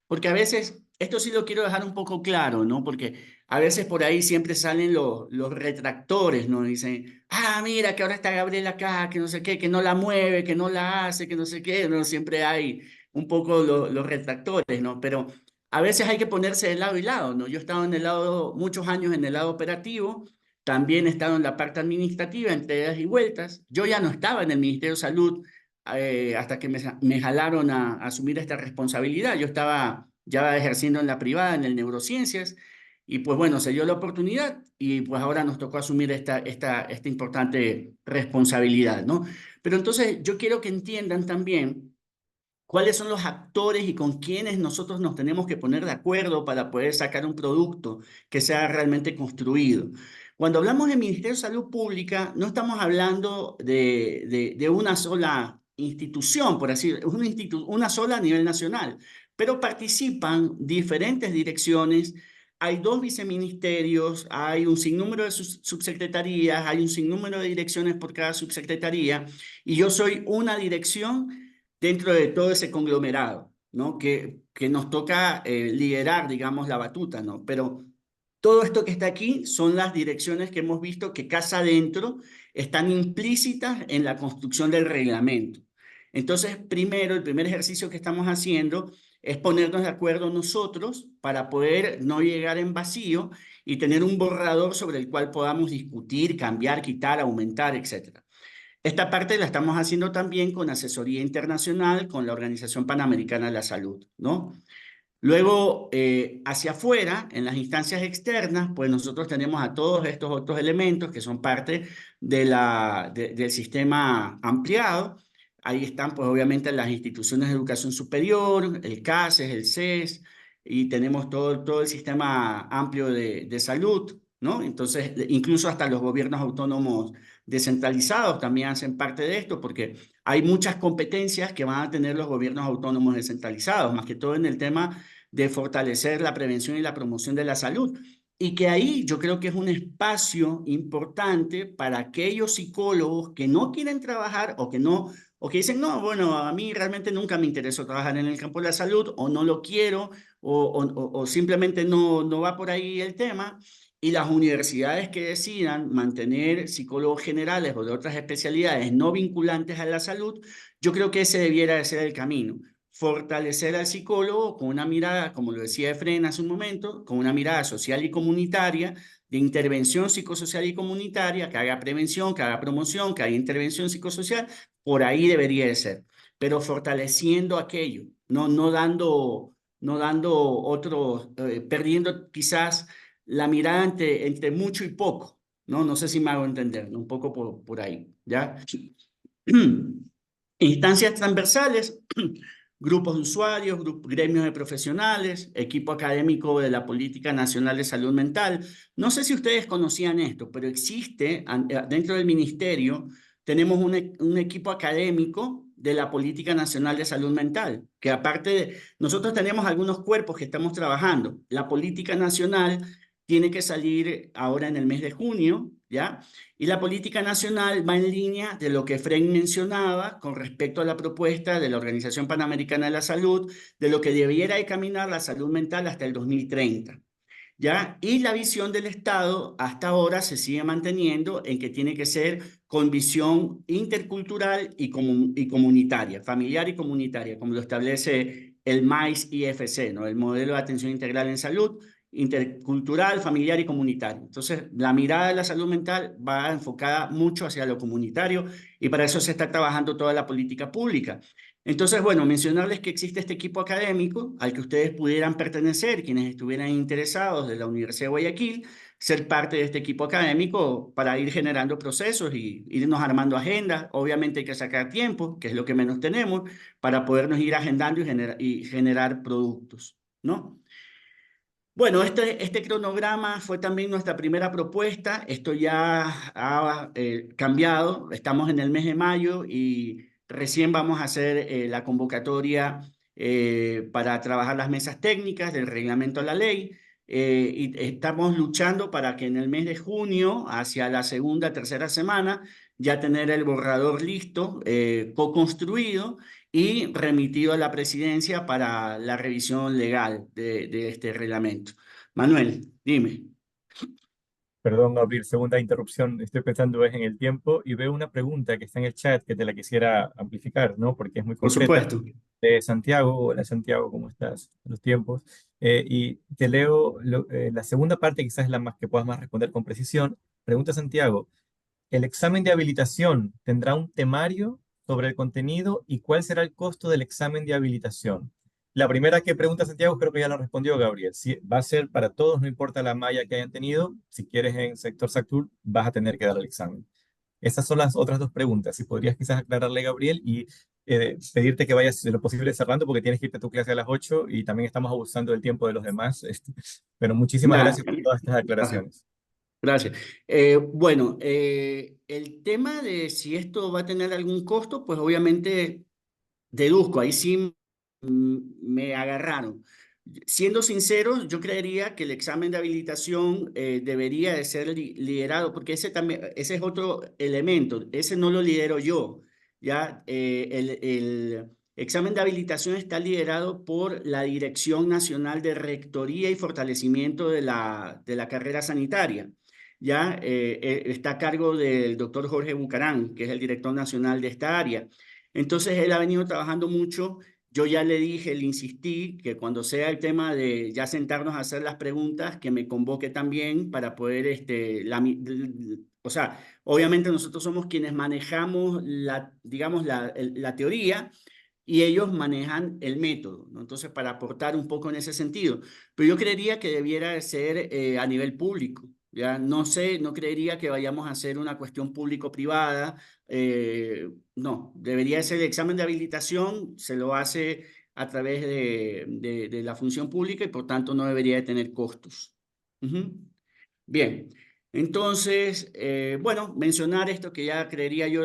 porque a veces, esto sí lo quiero dejar un poco claro, ¿no? Porque a veces por ahí siempre salen los retractores, ¿no? Dicen, mira que ahora está Gabriela acá, que no sé qué, que no la mueve, que no la hace, que no sé qué, ¿no? Siempre hay un poco los retractores, ¿no? Pero a veces hay que ponerse de lado y lado, ¿no? Yo he estado muchos años en el lado operativo, también he estado en la parte administrativa, entre idas y vueltas. Yo ya no estaba en el Ministerio de Salud hasta que me jalaron a asumir esta responsabilidad. Yo estaba ya ejerciendo en la privada, en el neurociencias, y pues bueno, se dio la oportunidad y pues ahora nos tocó asumir esta importante responsabilidad, ¿no? Pero entonces yo quiero que entiendan también cuáles son los actores y con quiénes nosotros nos tenemos que poner de acuerdo para poder sacar un producto que sea realmente construido. Cuando hablamos de Ministerio de Salud Pública, no estamos hablando de una sola institución, por así decirlo, una sola a nivel nacional, pero participan diferentes direcciones. Hay 2 viceministerios, hay un sinnúmero de subsecretarías, hay un sinnúmero de direcciones por cada subsecretaría, y yo soy una dirección dentro de todo ese conglomerado, ¿no? Que nos toca liderar, digamos, la batuta, ¿no? Pero todo esto que está aquí son las direcciones que hemos visto que casa adentro están implícitas en la construcción del reglamento. Entonces, primero, el primer ejercicio que estamos haciendo es ponernos de acuerdo nosotros para poder no llegar en vacío y tener un borrador sobre el cual podamos discutir, cambiar, quitar, aumentar, etc. Esta parte la estamos haciendo también con asesoría internacional, con la Organización Panamericana de la Salud, ¿no? Luego, hacia afuera, en las instancias externas, pues nosotros tenemos a todos estos otros elementos que son parte del sistema ampliado. Ahí están, pues obviamente, las instituciones de educación superior, el CASES, el CES, y tenemos todo el sistema amplio de salud, ¿no? Entonces, incluso hasta los gobiernos autónomos descentralizados también hacen parte de esto, porque hay muchas competencias que van a tener los gobiernos autónomos descentralizados, más que todo en el tema de fortalecer la prevención y la promoción de la salud. Y que ahí yo creo que es un espacio importante para aquellos psicólogos que no quieren trabajar o que dicen, no, bueno, a mí realmente nunca me interesó trabajar en el campo de la salud, o no lo quiero, o simplemente no va por ahí el tema. Y las universidades que decidan mantener psicólogos generales o de otras especialidades no vinculantes a la salud, yo creo que ese debiera de ser el camino. Fortalecer al psicólogo con una mirada, como lo decía Efren hace un momento, con una mirada social y comunitaria, de intervención psicosocial y comunitaria, que haga prevención, que haga promoción, que haga intervención psicosocial, por ahí debería de ser. Pero fortaleciendo aquello, no dando otros, perdiendo quizás la mirada entre mucho y poco, ¿no? No sé si me hago entender, ¿no? Un poco por ahí, ¿ya? Instancias transversales, grupos de usuarios, gremios de profesionales, equipo académico de la Política Nacional de Salud Mental. No sé si ustedes conocían esto, pero existe dentro del ministerio, tenemos un equipo académico de la Política Nacional de Salud Mental, que aparte de, nosotros tenemos algunos cuerpos que estamos trabajando. La Política Nacional tiene que salir ahora en el mes de junio, ¿ya? Y la política nacional va en línea de lo que Frank mencionaba con respecto a la propuesta de la Organización Panamericana de la Salud, de lo que debiera de caminar la salud mental hasta el 2030. ¿Ya? Y la visión del Estado hasta ahora se sigue manteniendo en que tiene que ser con visión intercultural y comunitaria, familiar y comunitaria, como lo establece el MAIS-IFC, ¿no? El Modelo de Atención Integral en Salud, intercultural, familiar y comunitario. Entonces, la mirada de la salud mental va enfocada mucho hacia lo comunitario y para eso se está trabajando toda la política pública. Entonces, bueno, mencionarles que existe este equipo académico al que ustedes pudieran pertenecer, quienes estuvieran interesados de la Universidad de Guayaquil, ser parte de este equipo académico para ir generando procesos y irnos armando agendas. Obviamente hay que sacar tiempo, que es lo que menos tenemos, para podernos ir agendando y generar productos, ¿no? Bueno, este cronograma fue también nuestra primera propuesta. Esto ya ha cambiado. Estamos en el mes de mayo y recién vamos a hacer la convocatoria para trabajar las mesas técnicas del reglamento a la ley. Y estamos luchando para que en el mes de junio, hacia la segunda, tercera semana, ya tener el borrador listo, co-construido y remitido a la presidencia para la revisión legal de este reglamento. Manuel, dime. Perdón, Gabriel, segunda interrupción. Estoy pensando en el tiempo y veo una pregunta que está en el chat que te la quisiera amplificar, ¿no? Porque es muy Por concreta. supuesto. De Santiago. Hola, Santiago, ¿cómo estás? Los tiempos. Y te leo la segunda parte, quizás es la más que puedas más responder con precisión. Pregunta Santiago, ¿el examen de habilitación tendrá un temario sobre el contenido y cuál será el costo del examen de habilitación? La primera que pregunta Santiago creo que ya la respondió Gabriel. Sí, va a ser para todos, no importa la malla que hayan tenido. Si quieres en sector SACTUR, vas a tener que dar el examen. Esas son las otras dos preguntas. Si podrías quizás aclararle, Gabriel, y pedirte que vayas de lo posible cerrando porque tienes que irte a tu clase a las 8 y también estamos abusando del tiempo de los demás. Pero muchísimas gracias por todas estas aclaraciones. Gracias. Bueno, el tema de si esto va a tener algún costo, pues obviamente deduzco, ahí sí me agarraron. Siendo sinceros, yo creería que el examen de habilitación debería de ser liderado, porque ese es otro elemento, ese no lo lidero yo, ¿ya? El examen de habilitación está liderado por la Dirección Nacional de Rectoría y Fortalecimiento de la carrera sanitaria, ¿ya? Está a cargo del doctor Jorge Bucarán, que es el director nacional de esta área. Entonces, él ha venido trabajando mucho. Yo ya le dije, le insistí que cuando sea el tema de ya sentarnos a hacer las preguntas, que me convoque también para poder, o sea, obviamente nosotros somos quienes manejamos digamos, la teoría y ellos manejan el método, ¿no? Entonces, para aportar un poco en ese sentido. Pero yo creería que debiera ser a nivel público. Ya no sé, no creería que vayamos a hacer una cuestión público-privada. No, debería ser el examen de habilitación, se lo hace a través de la función pública y por tanto no debería de tener costos. Bien, entonces, bueno, mencionar esto que ya creería yo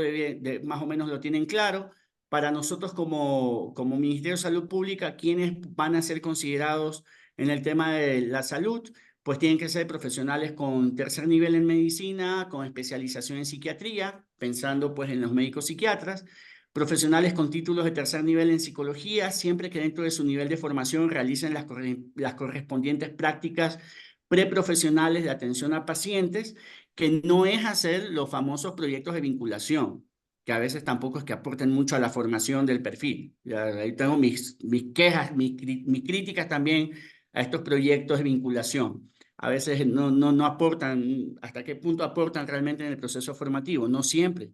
más o menos lo tienen claro. Para nosotros como Ministerio de Salud Pública, quienes van a ser considerados en el tema de la salud, pues tienen que ser profesionales con tercer nivel en medicina, con especialización en psiquiatría, pensando pues en los médicos psiquiatras, profesionales con títulos de tercer nivel en psicología, siempre que dentro de su nivel de formación realicen las correspondientes prácticas preprofesionales de atención a pacientes, que no es hacer los famosos proyectos de vinculación, que a veces tampoco es que aporten mucho a la formación del perfil. Ya, ahí tengo mis quejas, mis críticas también a estos proyectos de vinculación. A veces no aportan, ¿hasta qué punto aportan realmente en el proceso formativo? No siempre.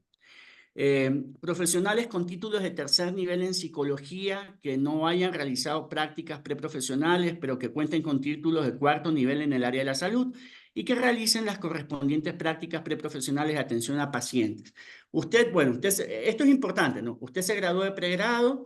Profesionales con títulos de tercer nivel en psicología que no hayan realizado prácticas preprofesionales, pero que cuenten con títulos de cuarto nivel en el área de la salud y que realicen las correspondientes prácticas preprofesionales de atención a pacientes. Bueno, esto es importante, ¿no? Usted se graduó de pregrado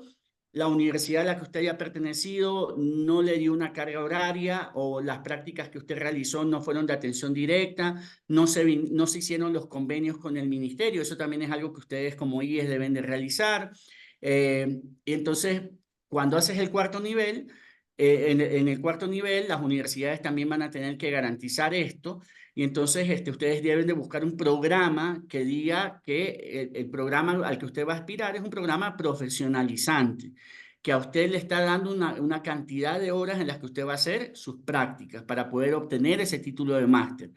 la universidad a la que usted haya pertenecido no le dio una carga horaria o las prácticas que usted realizó no fueron de atención directa, no se hicieron los convenios con el ministerio. Eso también es algo que ustedes como IES deben de realizar. Y entonces, cuando haces el cuarto nivel, en el cuarto nivel, las universidades también van a tener que garantizar esto. Y entonces ustedes deben de buscar un programa que diga que el programa al que usted va a aspirar es un programa profesionalizante, que a usted le está dando una cantidad de horas en las que usted va a hacer sus prácticas para poder obtener ese título de máster.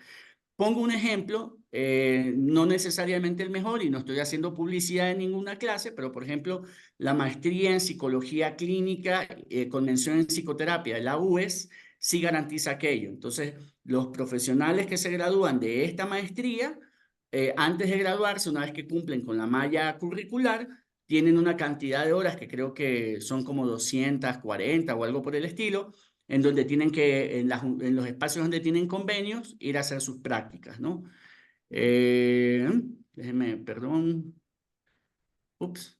Pongo un ejemplo, no necesariamente el mejor, y no estoy haciendo publicidad en ninguna clase, pero por ejemplo, la maestría en psicología clínica con mención en psicoterapia, la UES, sí garantiza aquello. Entonces, los profesionales que se gradúan de esta maestría, antes de graduarse, una vez que cumplen con la malla curricular, tienen una cantidad de horas que creo que son como 240 o algo por el estilo, en donde tienen que, en los espacios donde tienen convenios, ir a hacer sus prácticas, ¿no? Déjenme, perdón. Ups.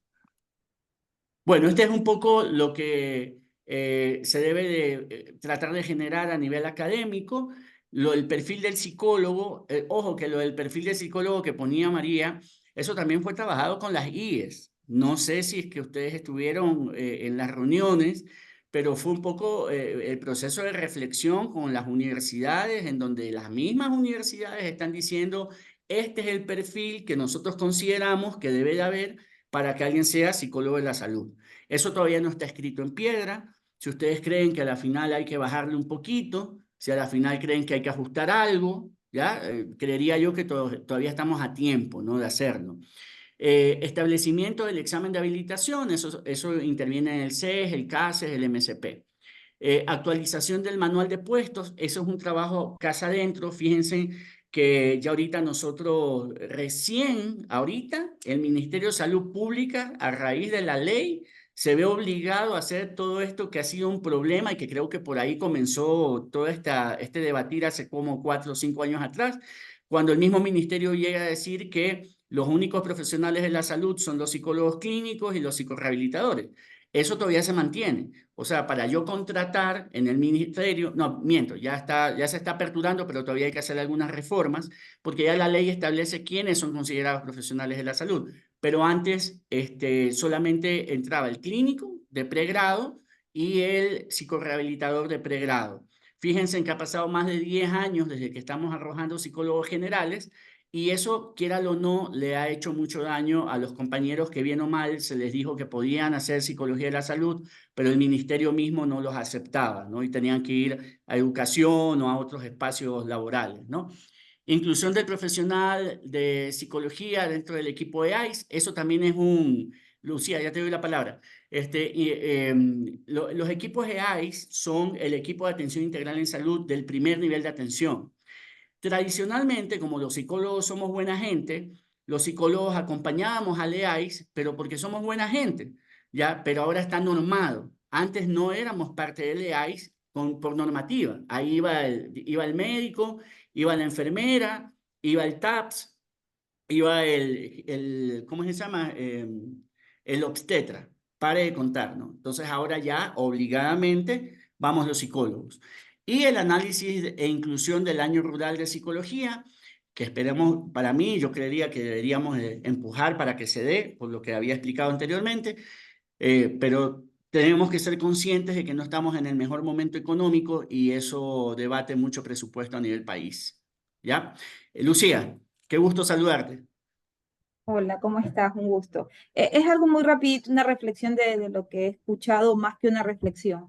Bueno, este es un poco lo que se debe de tratar de generar a nivel académico. El perfil del psicólogo, ojo que lo del perfil del psicólogo que ponía María, eso también fue trabajado con las IES. No sé si es que ustedes estuvieron en las reuniones, pero fue un poco el proceso de reflexión con las universidades, en donde las mismas universidades están diciendo, este es el perfil que nosotros consideramos que debe de haber para que alguien sea psicólogo de la salud. Eso todavía no está escrito en piedra. Si ustedes creen que a la final hay que bajarle un poquito, si a la final creen que hay que ajustar algo, ¿ya? Creería yo que todavía estamos a tiempo, ¿no?, de hacerlo. Establecimiento del examen de habilitación, eso interviene en el CES, el CASES, el MSP. Actualización del manual de puestos, eso es un trabajo casa adentro. Fíjense que ya ahorita nosotros, ahorita, el Ministerio de Salud Pública, a raíz de la ley, se ve obligado a hacer todo esto que ha sido un problema y que creo que por ahí comenzó todo este debatir hace como 4 o 5 años atrás, cuando el mismo ministerio llega a decir que los únicos profesionales de la salud son los psicólogos clínicos y los psicorehabilitadores. Eso todavía se mantiene. O sea, para yo contratar en el ministerio, no, miento, ya se está aperturando, pero todavía hay que hacer algunas reformas, porque ya la ley establece quiénes son considerados profesionales de la salud. Pero antes solamente entraba el clínico de pregrado y el psicorehabilitador de pregrado. Fíjense en que ha pasado más de 10 años desde que estamos arrojando psicólogos generales, y eso, quiéralo o no, le ha hecho mucho daño a los compañeros que bien o mal se les dijo que podían hacer psicología de la salud, pero el ministerio mismo no los aceptaba, ¿no? Y tenían que ir a educación o a otros espacios laborales, ¿no? Inclusión del profesional de psicología dentro del equipo de ICE, eso también es Lucía, ya te doy la palabra. Los equipos de ICE son el equipo de atención integral en salud del primer nivel de atención. Tradicionalmente, como los psicólogos somos buena gente, los psicólogos acompañábamos al EAIS, pero porque somos buena gente, ¿ya? Pero ahora está normado. Antes no éramos parte del EAIS por normativa. Ahí iba el médico, iba la enfermera, iba el TAPS, iba ¿cómo se llama? El obstetra. Pare de contar, ¿no? Entonces ahora ya obligadamente vamos los psicólogos. Y el análisis e inclusión del año rural de psicología, que esperemos, para mí, yo creería que deberíamos empujar para que se dé, por lo que había explicado anteriormente, pero tenemos que ser conscientes de que no estamos en el mejor momento económico y eso debate mucho presupuesto a nivel país. ¿Ya? Lucía, qué gusto saludarte. Hola, ¿cómo estás? Un gusto. Es algo muy rapidito, una reflexión de lo que he escuchado, más que una reflexión.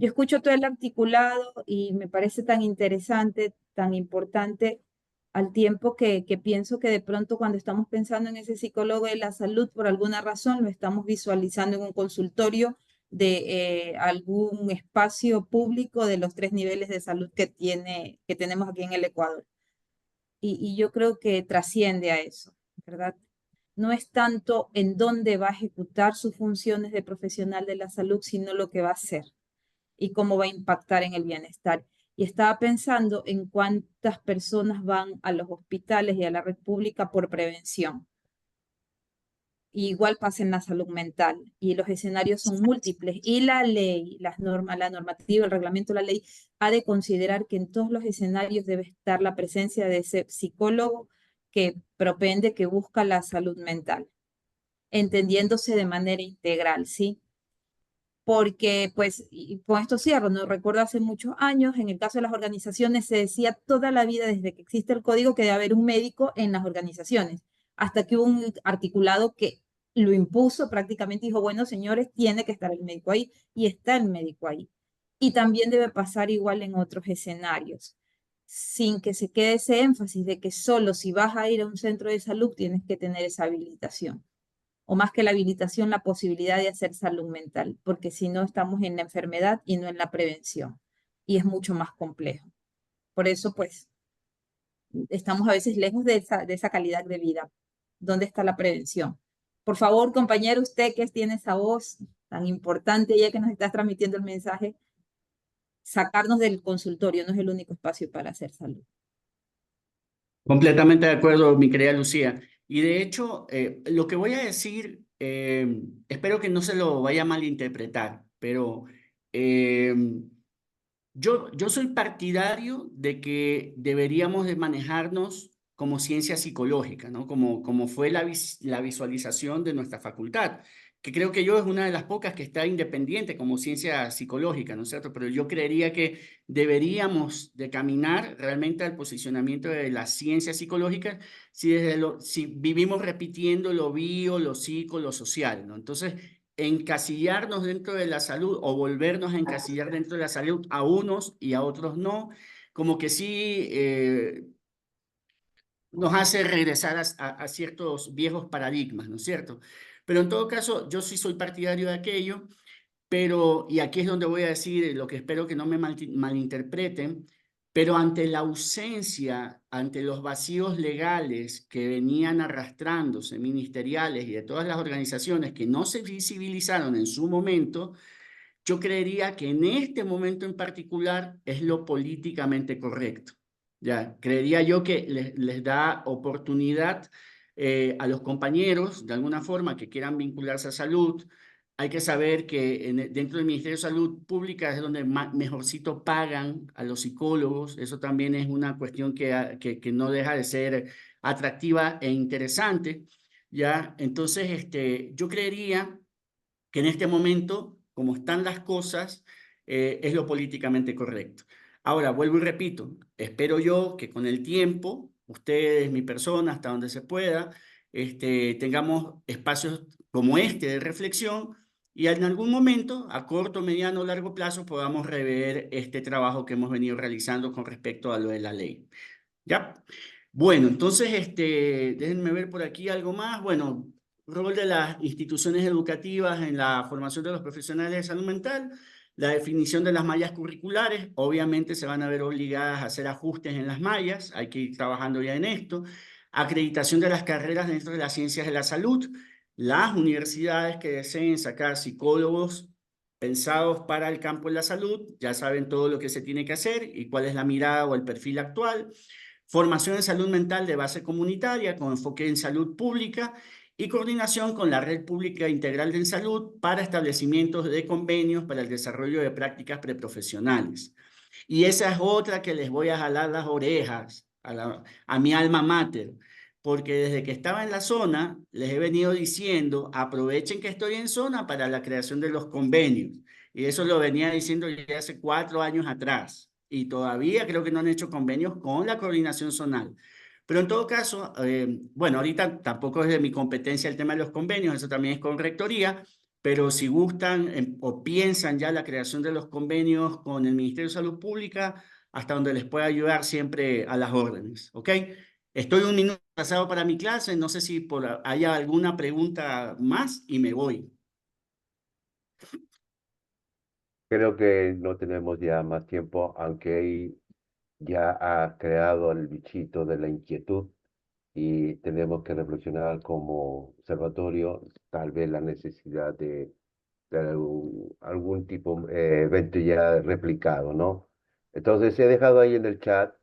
Yo escucho todo el articulado y me parece tan interesante, tan importante, al tiempo que pienso que de pronto cuando estamos pensando en ese psicólogo de la salud, por alguna razón lo estamos visualizando en un consultorio de algún espacio público de los 3 niveles de salud que tenemos aquí en el Ecuador. Y yo creo que trasciende a eso, ¿verdad? No es tanto en dónde va a ejecutar sus funciones de profesional de la salud, sino lo que va a hacer y cómo va a impactar en el bienestar. Y estaba pensando en cuántas personas van a los hospitales y a la red pública por prevención. Igual pasa en la salud mental y los escenarios son múltiples y la ley, las normas, la normativa, el reglamento de la ley ha de considerar que en todos los escenarios debe estar la presencia de ese psicólogo que propende, que busca la salud mental, entendiéndose de manera integral, ¿sí? Porque, pues, y con esto cierro, no recuerdo hace muchos años, en el caso de las organizaciones se decía toda la vida desde que existe el código que debe haber un médico en las organizaciones, hasta que hubo un articulado que lo impuso prácticamente, dijo, bueno, señores, tiene que estar el médico ahí, y está el médico ahí. Y también debe pasar igual en otros escenarios, sin que se quede ese énfasis de que solo si vas a ir a un centro de salud tienes que tener esa habilitación o más que la habilitación, la posibilidad de hacer salud mental, porque si no estamos en la enfermedad y no en la prevención, y es mucho más complejo. Por eso, pues, estamos a veces lejos de esa calidad de vida. ¿Dónde está la prevención? Por favor, compañero, usted que tiene esa voz tan importante, ya que nos está transmitiendo el mensaje, sacarnos del consultorio no es el único espacio para hacer salud. Completamente de acuerdo, mi querida Lucía. Y de hecho, lo que voy a decir, espero que no se lo vaya a malinterpretar, pero yo soy partidario de que deberíamos de manejarnos como ciencia psicológica, ¿no? Como fue la visualización de nuestra facultad, que creo que yo es una de las pocas que está independiente como ciencia psicológica, ¿no es cierto? Pero yo creería que deberíamos de caminar realmente al posicionamiento de la ciencia psicológica si vivimos repitiendo lo bio, lo psico, lo social, ¿no? Entonces, encasillarnos dentro de la salud o volvernos a encasillar dentro de la salud a unos y a otros no, como que sí nos hace regresar a ciertos viejos paradigmas, ¿no es cierto? Pero en todo caso, yo sí soy partidario de aquello, pero, y aquí es donde voy a decir lo que espero que no me malinterpreten, pero ante la ausencia, ante los vacíos legales que venían arrastrándose, ministeriales y de todas las organizaciones que no se visibilizaron en su momento, yo creería que en este momento en particular es lo políticamente correcto. Ya, creería yo que les da oportunidad a los compañeros, de alguna forma, que quieran vincularse a salud. Hay que saber que dentro del Ministerio de Salud Pública es donde mejorcito pagan a los psicólogos. Eso también es una cuestión que no deja de ser atractiva e interesante. ¿Ya? Entonces, yo creería que en este momento, como están las cosas, es lo políticamente correcto. Ahora, vuelvo y repito, espero yo que con el tiempo, ustedes, mi persona, hasta donde se pueda, tengamos espacios como este de reflexión y en algún momento, a corto, mediano o largo plazo, podamos rever este trabajo que hemos venido realizando con respecto a lo de la ley. ¿Ya? Bueno, entonces, déjenme ver por aquí algo más. Bueno, rol de las instituciones educativas en la formación de los profesionales de salud mental, la definición de las mallas curriculares, obviamente se van a ver obligadas a hacer ajustes en las mallas, hay que ir trabajando ya en esto, acreditación de las carreras dentro de las ciencias de la salud, las universidades que deseen sacar psicólogos pensados para el campo de la salud, ya saben todo lo que se tiene que hacer y cuál es la mirada o el perfil actual. Formación en salud mental de base comunitaria con enfoque en salud pública y coordinación con la Red Pública Integral de Salud para establecimientos de convenios para el desarrollo de prácticas preprofesionales. Y esa es otra que les voy a jalar las orejas a mi alma mater, porque desde que estaba en la zona les he venido diciendo, aprovechen que estoy en zona para la creación de los convenios. Y eso lo venía diciendo ya hace 4 años atrás. Y todavía creo que no han hecho convenios con la coordinación zonal. Pero en todo caso, bueno, ahorita tampoco es de mi competencia el tema de los convenios, eso también es con rectoría, pero si gustan o piensan ya la creación de los convenios con el Ministerio de Salud Pública, hasta donde les pueda ayudar siempre a las órdenes, ¿ok? Estoy un minuto pasado para mi clase, no sé si haya alguna pregunta más y me voy. Creo que no tenemos ya más tiempo, aunque ya ha creado el bichito de la inquietud y tenemos que reflexionar como observatorio, tal vez la necesidad de algún tipo de evento ya replicado, ¿no? Entonces he dejado ahí en el chat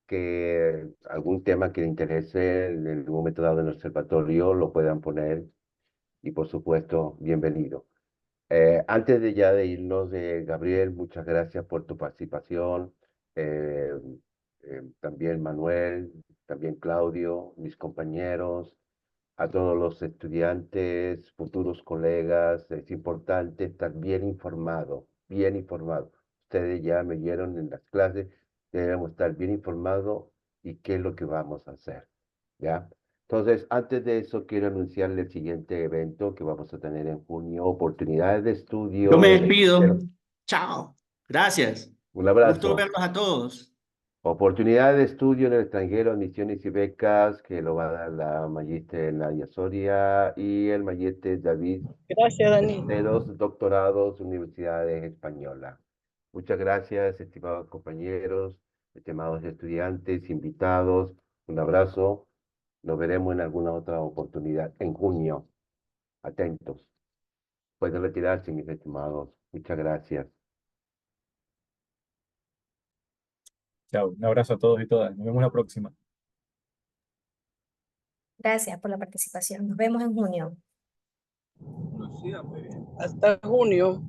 que algún tema que le interese en el momento dado en el observatorio lo puedan poner y por supuesto, bienvenido. Antes de irnos, Gabriel, muchas gracias por tu participación. También Manuel, también Claudio, mis compañeros, a todos los estudiantes, futuros colegas, es importante estar bien informado, bien informado. Ustedes ya me vieron en las clases, debemos estar bien informados y qué es lo que vamos a hacer, ¿ya? Entonces, antes de eso, quiero anunciarle el siguiente evento que vamos a tener en junio, oportunidades de estudio. Yo me despido. Chao. Gracias. Un abrazo. Gusto verlos a todos. Oportunidades de estudio en el extranjero, admisiones y becas, que lo va a dar la magíster Nadia Soria y el magíster David. Gracias, Dani. De los doctorados Universidades Españolas. Muchas gracias, estimados compañeros, estimados estudiantes, invitados. Un abrazo. Nos veremos en alguna otra oportunidad en junio. Atentos. Pueden retirarse, mis estimados. Muchas gracias. Chao, un abrazo a todos y todas. Nos vemos la próxima. Gracias por la participación. Nos vemos en junio. Hasta junio.